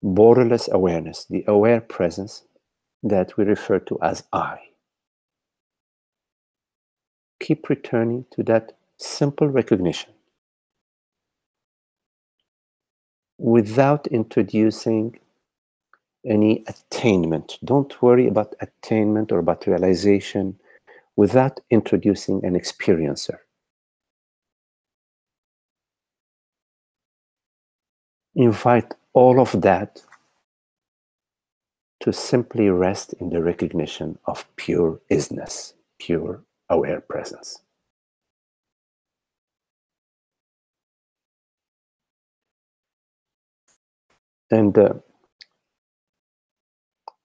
borderless awareness, the aware presence that we refer to as I. Keep returning to that simple recognition without introducing any attainment. Don't worry about attainment or about realization without introducing an experiencer. Invite all of that to simply rest in the recognition of pure isness, pure aware presence. And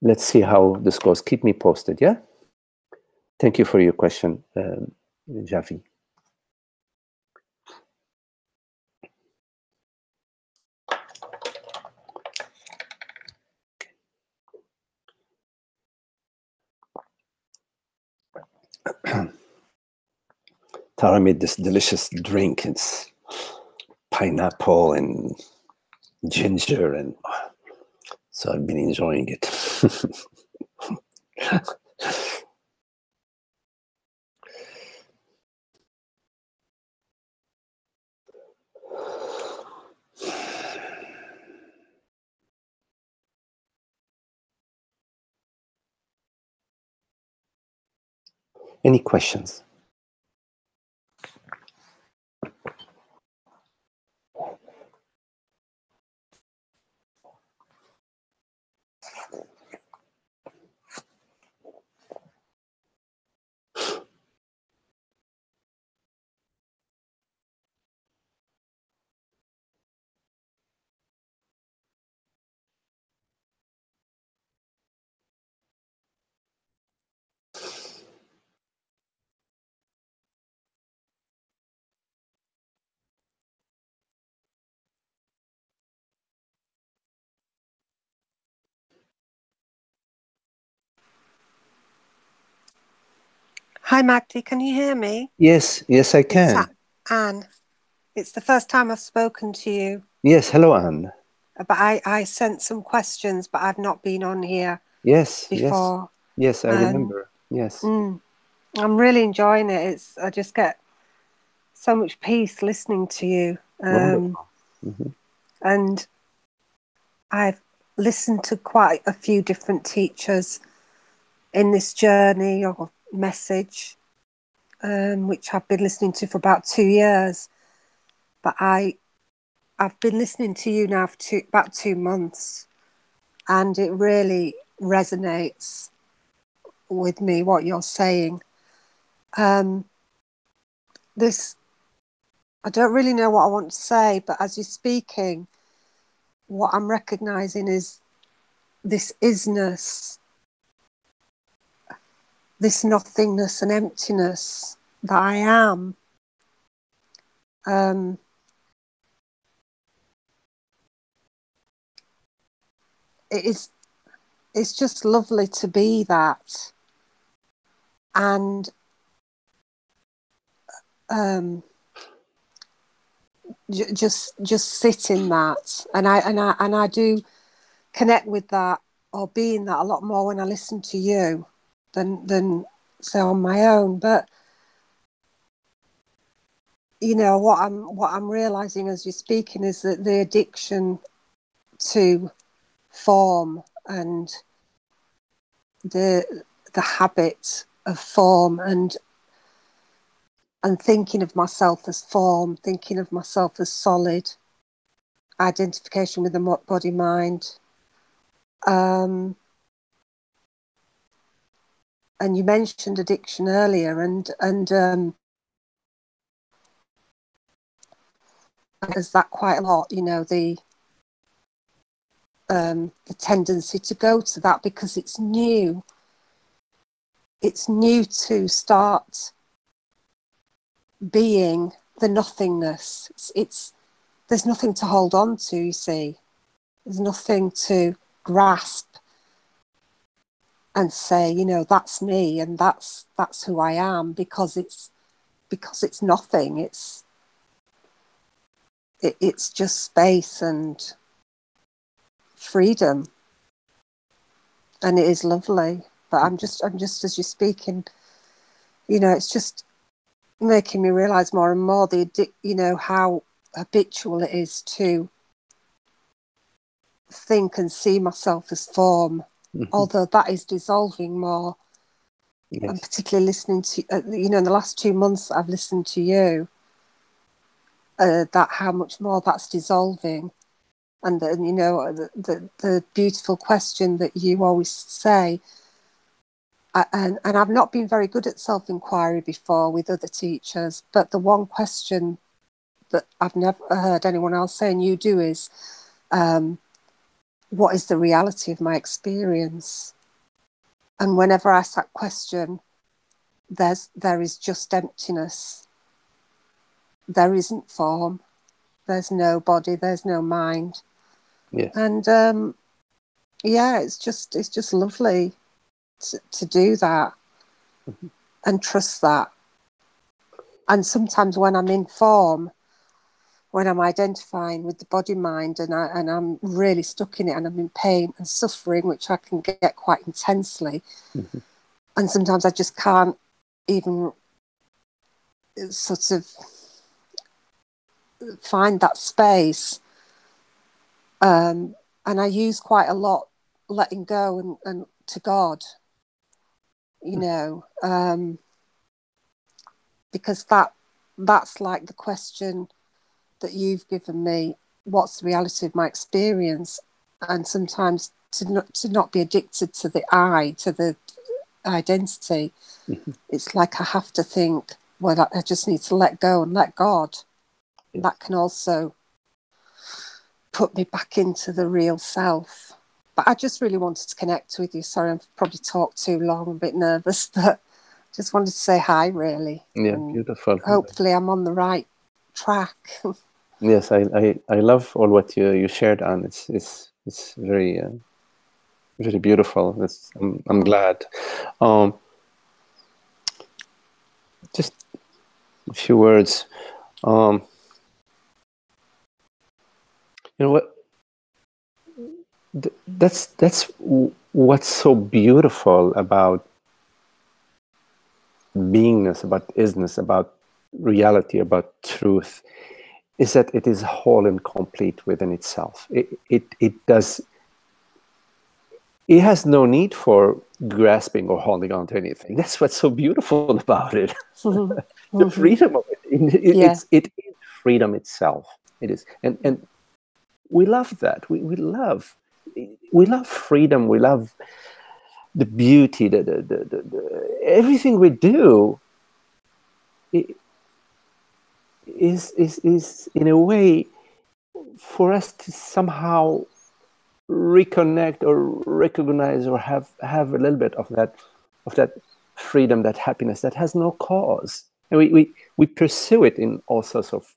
let's see how this goes. Keep me posted, yeah? Thank you for your question, Javi. Tara made this delicious drink. It's pineapple and ginger, and so I've been enjoying it. Any questions? Hi, Magdi. Can you hear me? Yes, yes, I can. Anne. It's the first time I've spoken to you. Yes, hello, Anne. But I sent some questions, but I've not been on here before. Yes, I remember. Yes. I'm really enjoying it. I just get so much peace listening to you. And I've listened to quite a few different teachers in this journey or message, which I've been listening to for about 2 years. But I've been listening to you now for about 2 months, and it really resonates with me, what you're saying. I don't really know what I want to say, but as you're speaking, what I'm recognizing is this isness, this nothingness and emptiness that I am. It's just lovely to be that, and just sit in that, and I do connect with that or be in that a lot more when I listen to you than say on my own. But you know what I'm realizing as you're speaking is that the addiction to form and the habit of form and thinking of myself as form, thinking of myself as solid, identification with the body mind. And you mentioned addiction earlier, and there's that quite a lot, you know, the tendency to go to that because it's new. It's new to start being the nothingness. There's nothing to hold on to, you see. There's nothing to grasp and say, you know, that's me and that's who I am, because it's nothing. It's just space and freedom, and it is lovely. But I'm just as you're speaking, you know, it's just making me realize more and more you know, how habitual it is to think and see myself as form, although that is dissolving more. Yes. And particularly listening to you know, in the last 2 months I've listened to you, that how much more that's dissolving. And then, you know, the beautiful question that you always say, and I've not been very good at self-inquiry before with other teachers, but the one question that I've never heard anyone else say, and you do, is what is the reality of my experience? And whenever I ask that question, there is just emptiness. There isn't form. There's no body. There's no mind. Yes. And yeah, it's just lovely to do that and trust that. And sometimes when I'm in form, when I'm identifying with the body mind and I'm really stuck in it and I'm in pain and suffering, which I can get quite intensely, and sometimes I just can't even sort of find that space. And I use quite a lot letting go and to God, you know, because that's like the question that you've given me, what's the reality of my experience? And sometimes to not be addicted to the I, to the identity, it's like I have to think, well, I just need to let go and let God. Yes. That can also put me back into the real self. But I just really wanted to connect with you. Sorry, I've probably talked too long, I'm a bit nervous, but just wanted to say hi, really. Yeah, and beautiful. hopefully I'm on the right track. Yes, I love all what you shared, Anne. It's very very beautiful. I'm glad. Just a few words. You know what? That's what's so beautiful about beingness, about isness, about reality, about truth, is that it is whole and complete within itself. It has no need for grasping or holding on to anything. That's what's so beautiful about it. The freedom of it. It is freedom itself. It is, and we love that. We love freedom. We love the beauty. The everything we do is in a way for us to somehow reconnect or recognize or have a little bit of that freedom, that happiness that has no cause. And we pursue it in all sorts of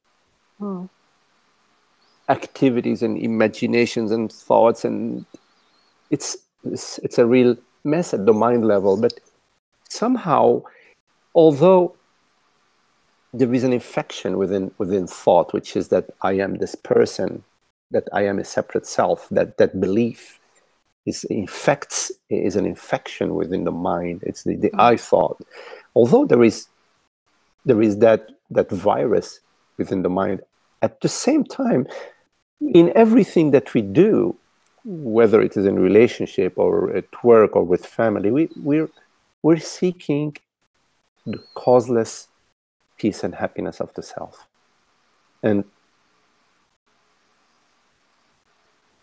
activities and imaginations and thoughts, and it's a real mess at the mind level. But somehow, although there is an infection within thought, which is that I am this person, that I am a separate self, that belief is an infection within the mind. It's the I thought. Although there is that virus within the mind, at the same time, in everything that we do, whether it is in relationship or at work or with family, we're seeking the causeless peace and happiness of the self.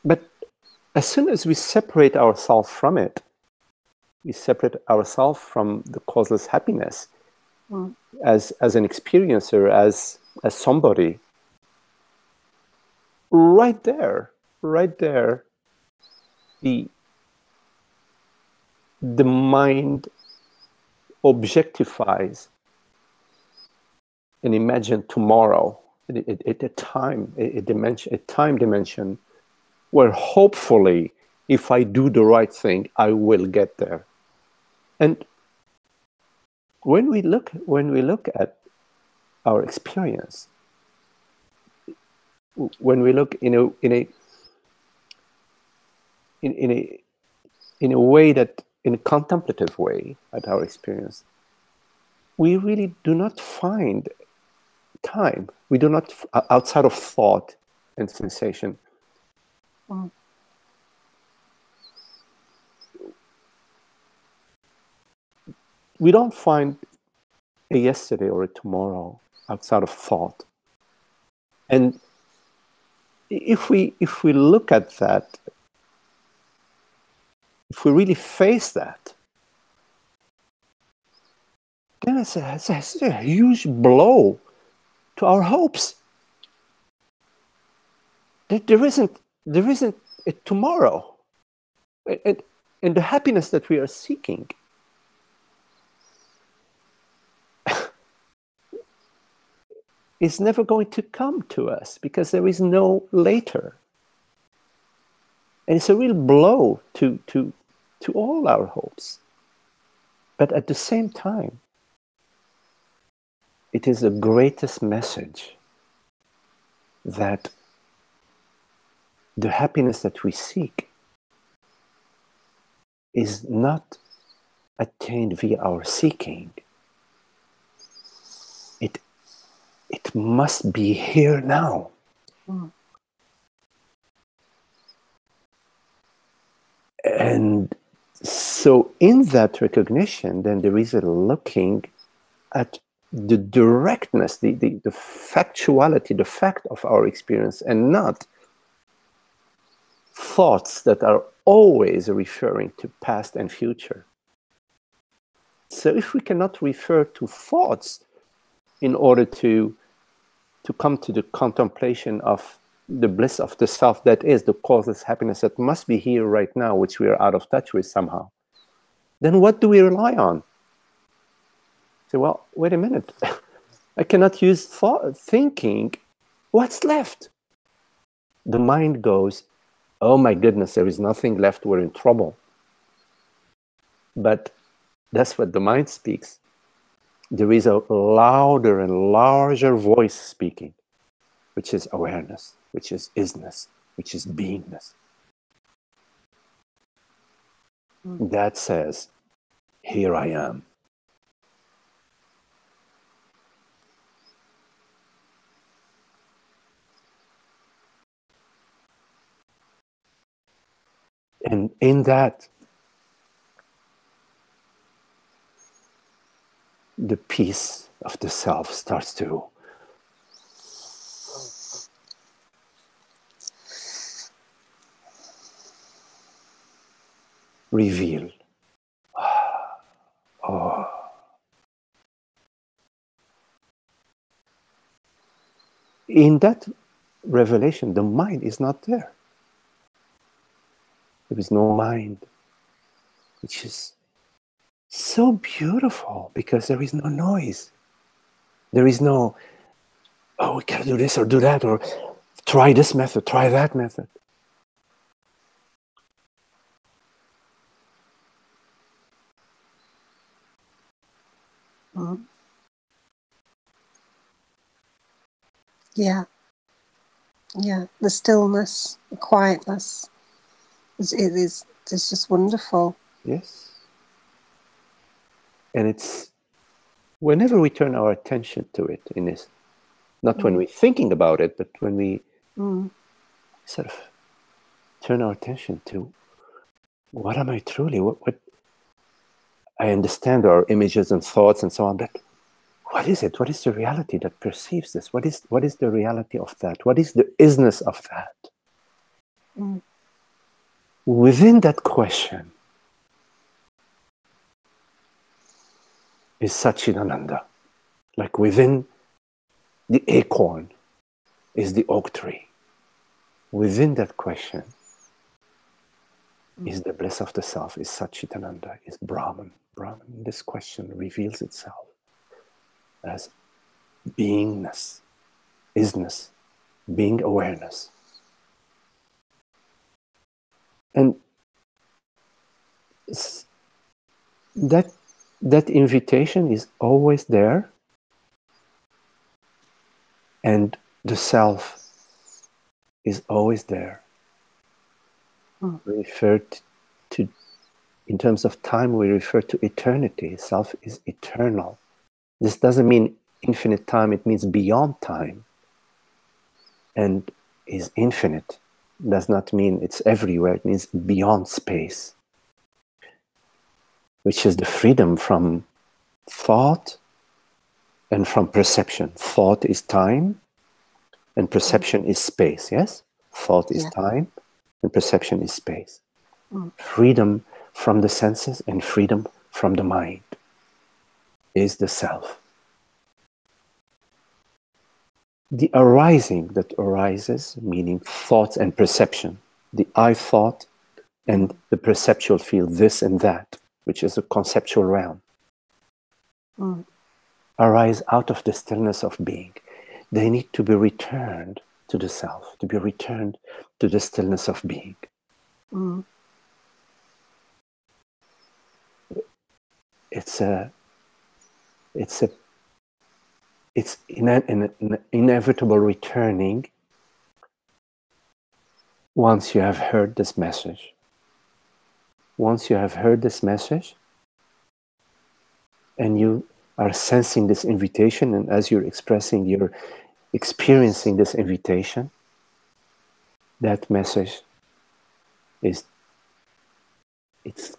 But as soon as we separate ourselves from it, we separate ourselves from the causeless happiness as an experiencer, as somebody. Right there, the mind objectifies an imagined tomorrow, a time dimension where hopefully, if I do the right thing, I will get there. And when we look at our experience, when we look in a way that, in a contemplative way, at our experience, we really do not find time. We do not, outside of thought and sensation. We don't find a yesterday or a tomorrow outside of thought. And if we look at that, if we really face that, then it's a huge blow to our hopes. That there isn't a tomorrow, and the happiness that we are seeking is never going to come to us, because there is no later. And it's a real blow to all our hopes. But at the same time, it is the greatest message that the happiness that we seek is not attained via our seeking. It must be here now. Mm. And so in that recognition, then there is a looking at the directness, the factuality, the fact of our experience, and not thoughts that are always referring to past and future. So if we cannot refer to thoughts in order to come to the contemplation of the bliss of the self that is the causeless happiness that must be here right now, which we are out of touch with somehow, then what do we rely on? Say, well, wait a minute. I cannot use thinking. What's left? The mind goes, oh my goodness, there is nothing left, we're in trouble. But that's what the mind speaks. There is a louder and larger voice speaking, which is awareness, which is isness, which is beingness. That says, here I am. And in that, the peace of the self starts to reveal. Oh. In that revelation, the mind is not there. There is no mind, which is so beautiful because there is no noise. There is no, oh, we gotta do this or do that, or try this method, try that method. Mm. Yeah. Yeah. The stillness, the quietness. It's just wonderful. Yes. And it's whenever we turn our attention to it in this, not when we're thinking about it, but when we sort of turn our attention to what am I truly? What I understand our images and thoughts and so on, but what is it? What is the reality that perceives this? What is the reality of that? What is the isness of that? Mm. Within that question is Sat-Chit-Ananda. Like within the acorn is the oak tree. Within that question is the bliss of the self, is Sat-Chit-Ananda, is Brahman. Brahman, this question reveals itself as beingness, isness, being awareness. And that invitation is always there, and the self is always there. Referred to, in terms of time, we refer to eternity. Self is eternal. This doesn't mean infinite time, it means beyond time. And is infinite does not mean it's everywhere, it means beyond space, which is the freedom from thought and from perception. Thought is time and perception is space, yes? Thought is time and perception is space. Freedom from the senses and freedom from the mind is the self. The arising that arises, meaning thoughts and perception, the I thought and the perceptual field, this and that, which is a conceptual realm, arise out of the stillness of being. They need to be returned to the self, to be returned to the stillness of being. It's a it's an inevitable returning once you have heard this message. Once you have heard this message and you are sensing this invitation, and as you're expressing, you're experiencing this invitation, that message it's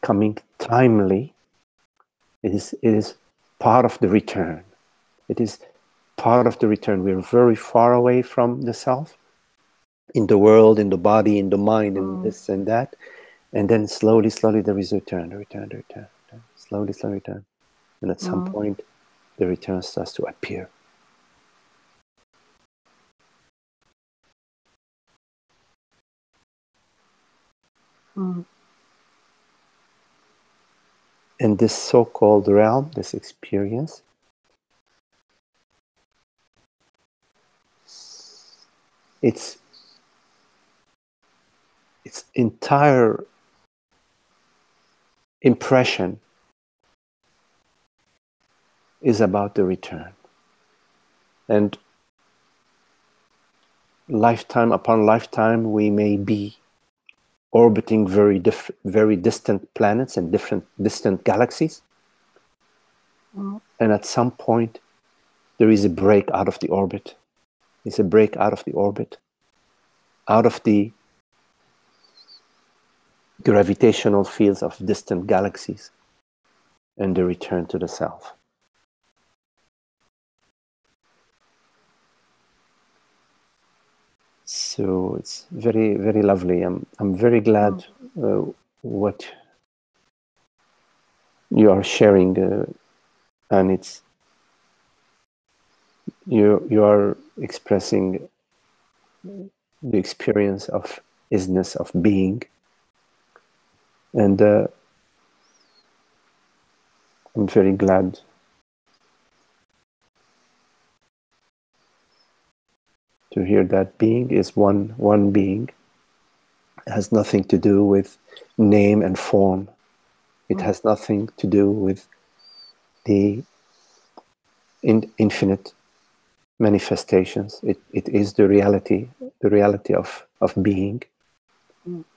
coming timely. It is part of the return. It is part of the return. We're very far away from the self, in the world, in the body, in the mind, and this and that. And then slowly there is a return. Slowly return. And at some point, the return starts to appear. And this so-called realm, this experience, its entire impression is about the return. And lifetime upon lifetime, we may be orbiting very distant planets and distant galaxies. And at some point, there is a break out of the orbit. It's a break out of the orbit, out of the gravitational fields of distant galaxies, and the return to the self. So it's very, very lovely. I'm very glad what you are sharing, and it's you are expressing the experience of isness, of being, and I'm very glad to hear that being is one being. It has nothing to do with name and form. It has nothing to do with the infinite manifestations. It is the reality of being.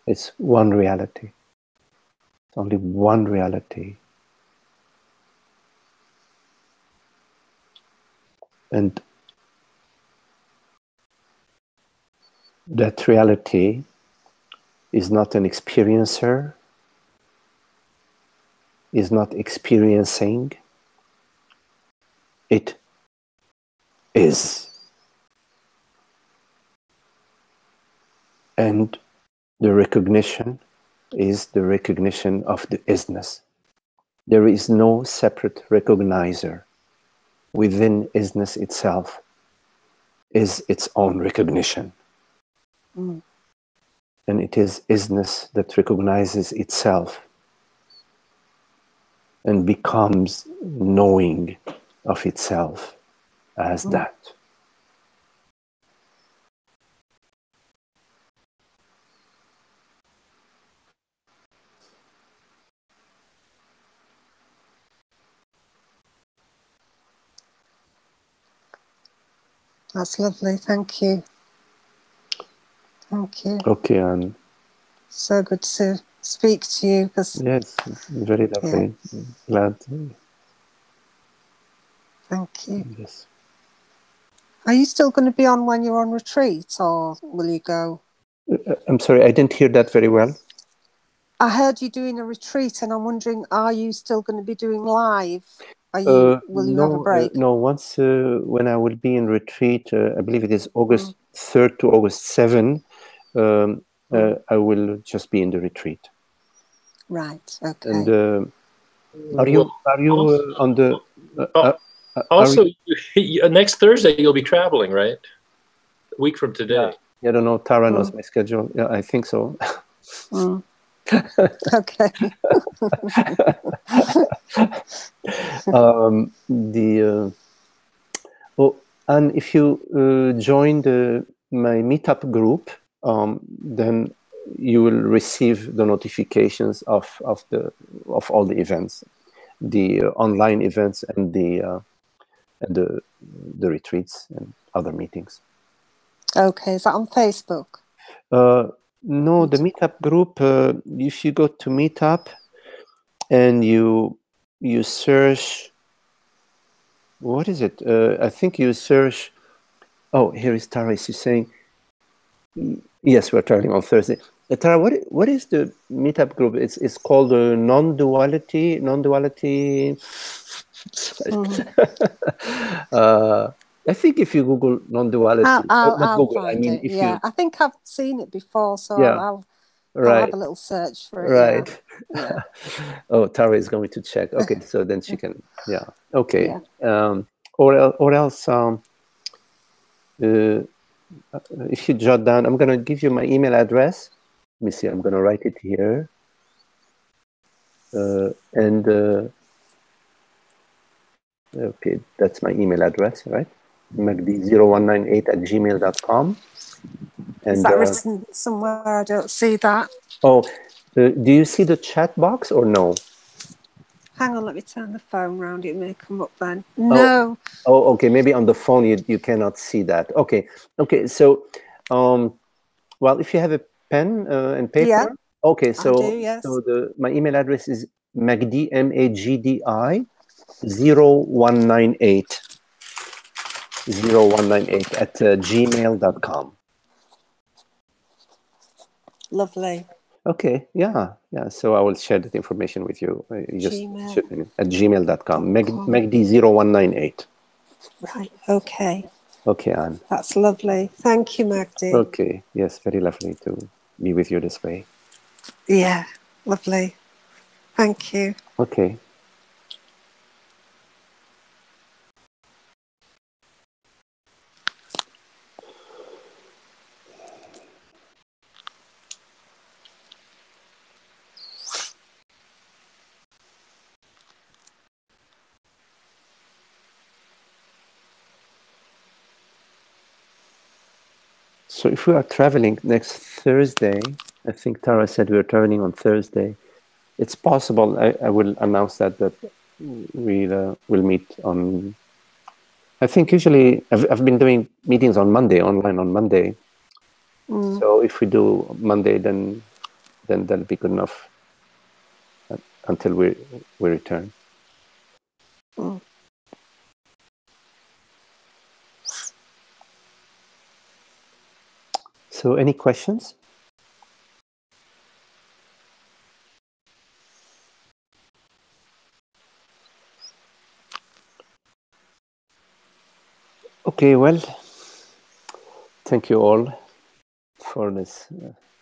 It's one reality. Only one reality. And that reality is not an experiencer, is not experiencing. It is. And the recognition is the recognition of the isness. There is no separate recognizer. Within isness itself is its own recognition. And it is isness that recognizes itself and becomes knowing of itself as that. That's lovely. Thank you. Thank you. Okay, Anne. So good to speak to you. Yes, very lovely. Yeah. Glad. Thank you. Yes. Are you still going to be on when you're on retreat, or will you go? I'm sorry, I didn't hear that very well. I heard you doing a retreat, and I'm wondering, are you still going to be doing live? Will you have a break? No, once when I will be in retreat, I believe it is August 3rd to August 7th, I will just be in the retreat. Right, okay. And are you on the... also, next Thursday you'll be traveling, right? A week from today. Yeah, I don't know. Tara knows my schedule. Yeah, I think so. Okay. And if you join my meetup group, then you will receive the notifications of all the events, the online events and the the retreats and other meetings. Okay, is that on Facebook? No, the meetup group, if you go to meetup and you search, what is it? I think you search, oh, here is Tara, she's saying, yes, we're traveling on Thursday. Tara, what is the meetup group? It's called non-duality. I think if you Google non-duality, I'll find it. Yeah, I think I've seen it before, so yeah, I'll right, have a little search for it. right. Yeah. Oh, Tara is going to check. Okay, so then she can. Yeah. Okay. Yeah. Or else, if you jot down, I'm gonna give you my email address. Let me see. I'm gonna write it here. Okay, that's my email address, right? magdi0198@gmail.com. And, is that written somewhere? I don't see that. Oh, do you see the chat box or no? Hang on, let me turn the phone round. It may come up then. No. Oh, okay. Maybe on the phone you cannot see that. Okay. So, well, if you have a pen and paper. Yeah. Okay. So, I do, yes. So my email address is magdi, MAGDI 0198 at gmail.com. Lovely. Okay, yeah. So I will share that information with you. Gmail. At gmail.com. Magdi0198. Right, okay. Okay, Anne. That's lovely. Thank you, Magdi. Okay, yes, very lovely to be with you this way. Yeah, lovely. Thank you. Okay. So if we are traveling next Thursday, I think Tara said we are traveling on Thursday. It's possible. I will announce that we'll meet on. I think usually I've been doing meetings on Monday, online on Monday. So if we do Monday, then that'll be good enough until we return. So any questions? Okay, well, thank you all for this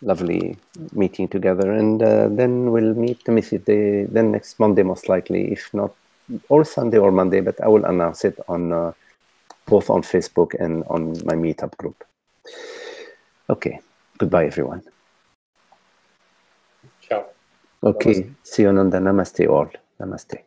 lovely meeting together, and then we'll meet. Let me see, then next Monday most likely, if not, or Sunday or Monday, but I will announce it on both on Facebook and on my meetup group. Okay, goodbye everyone. Ciao. Okay, Namaste. see you, Ananda. Namaste all. Namaste.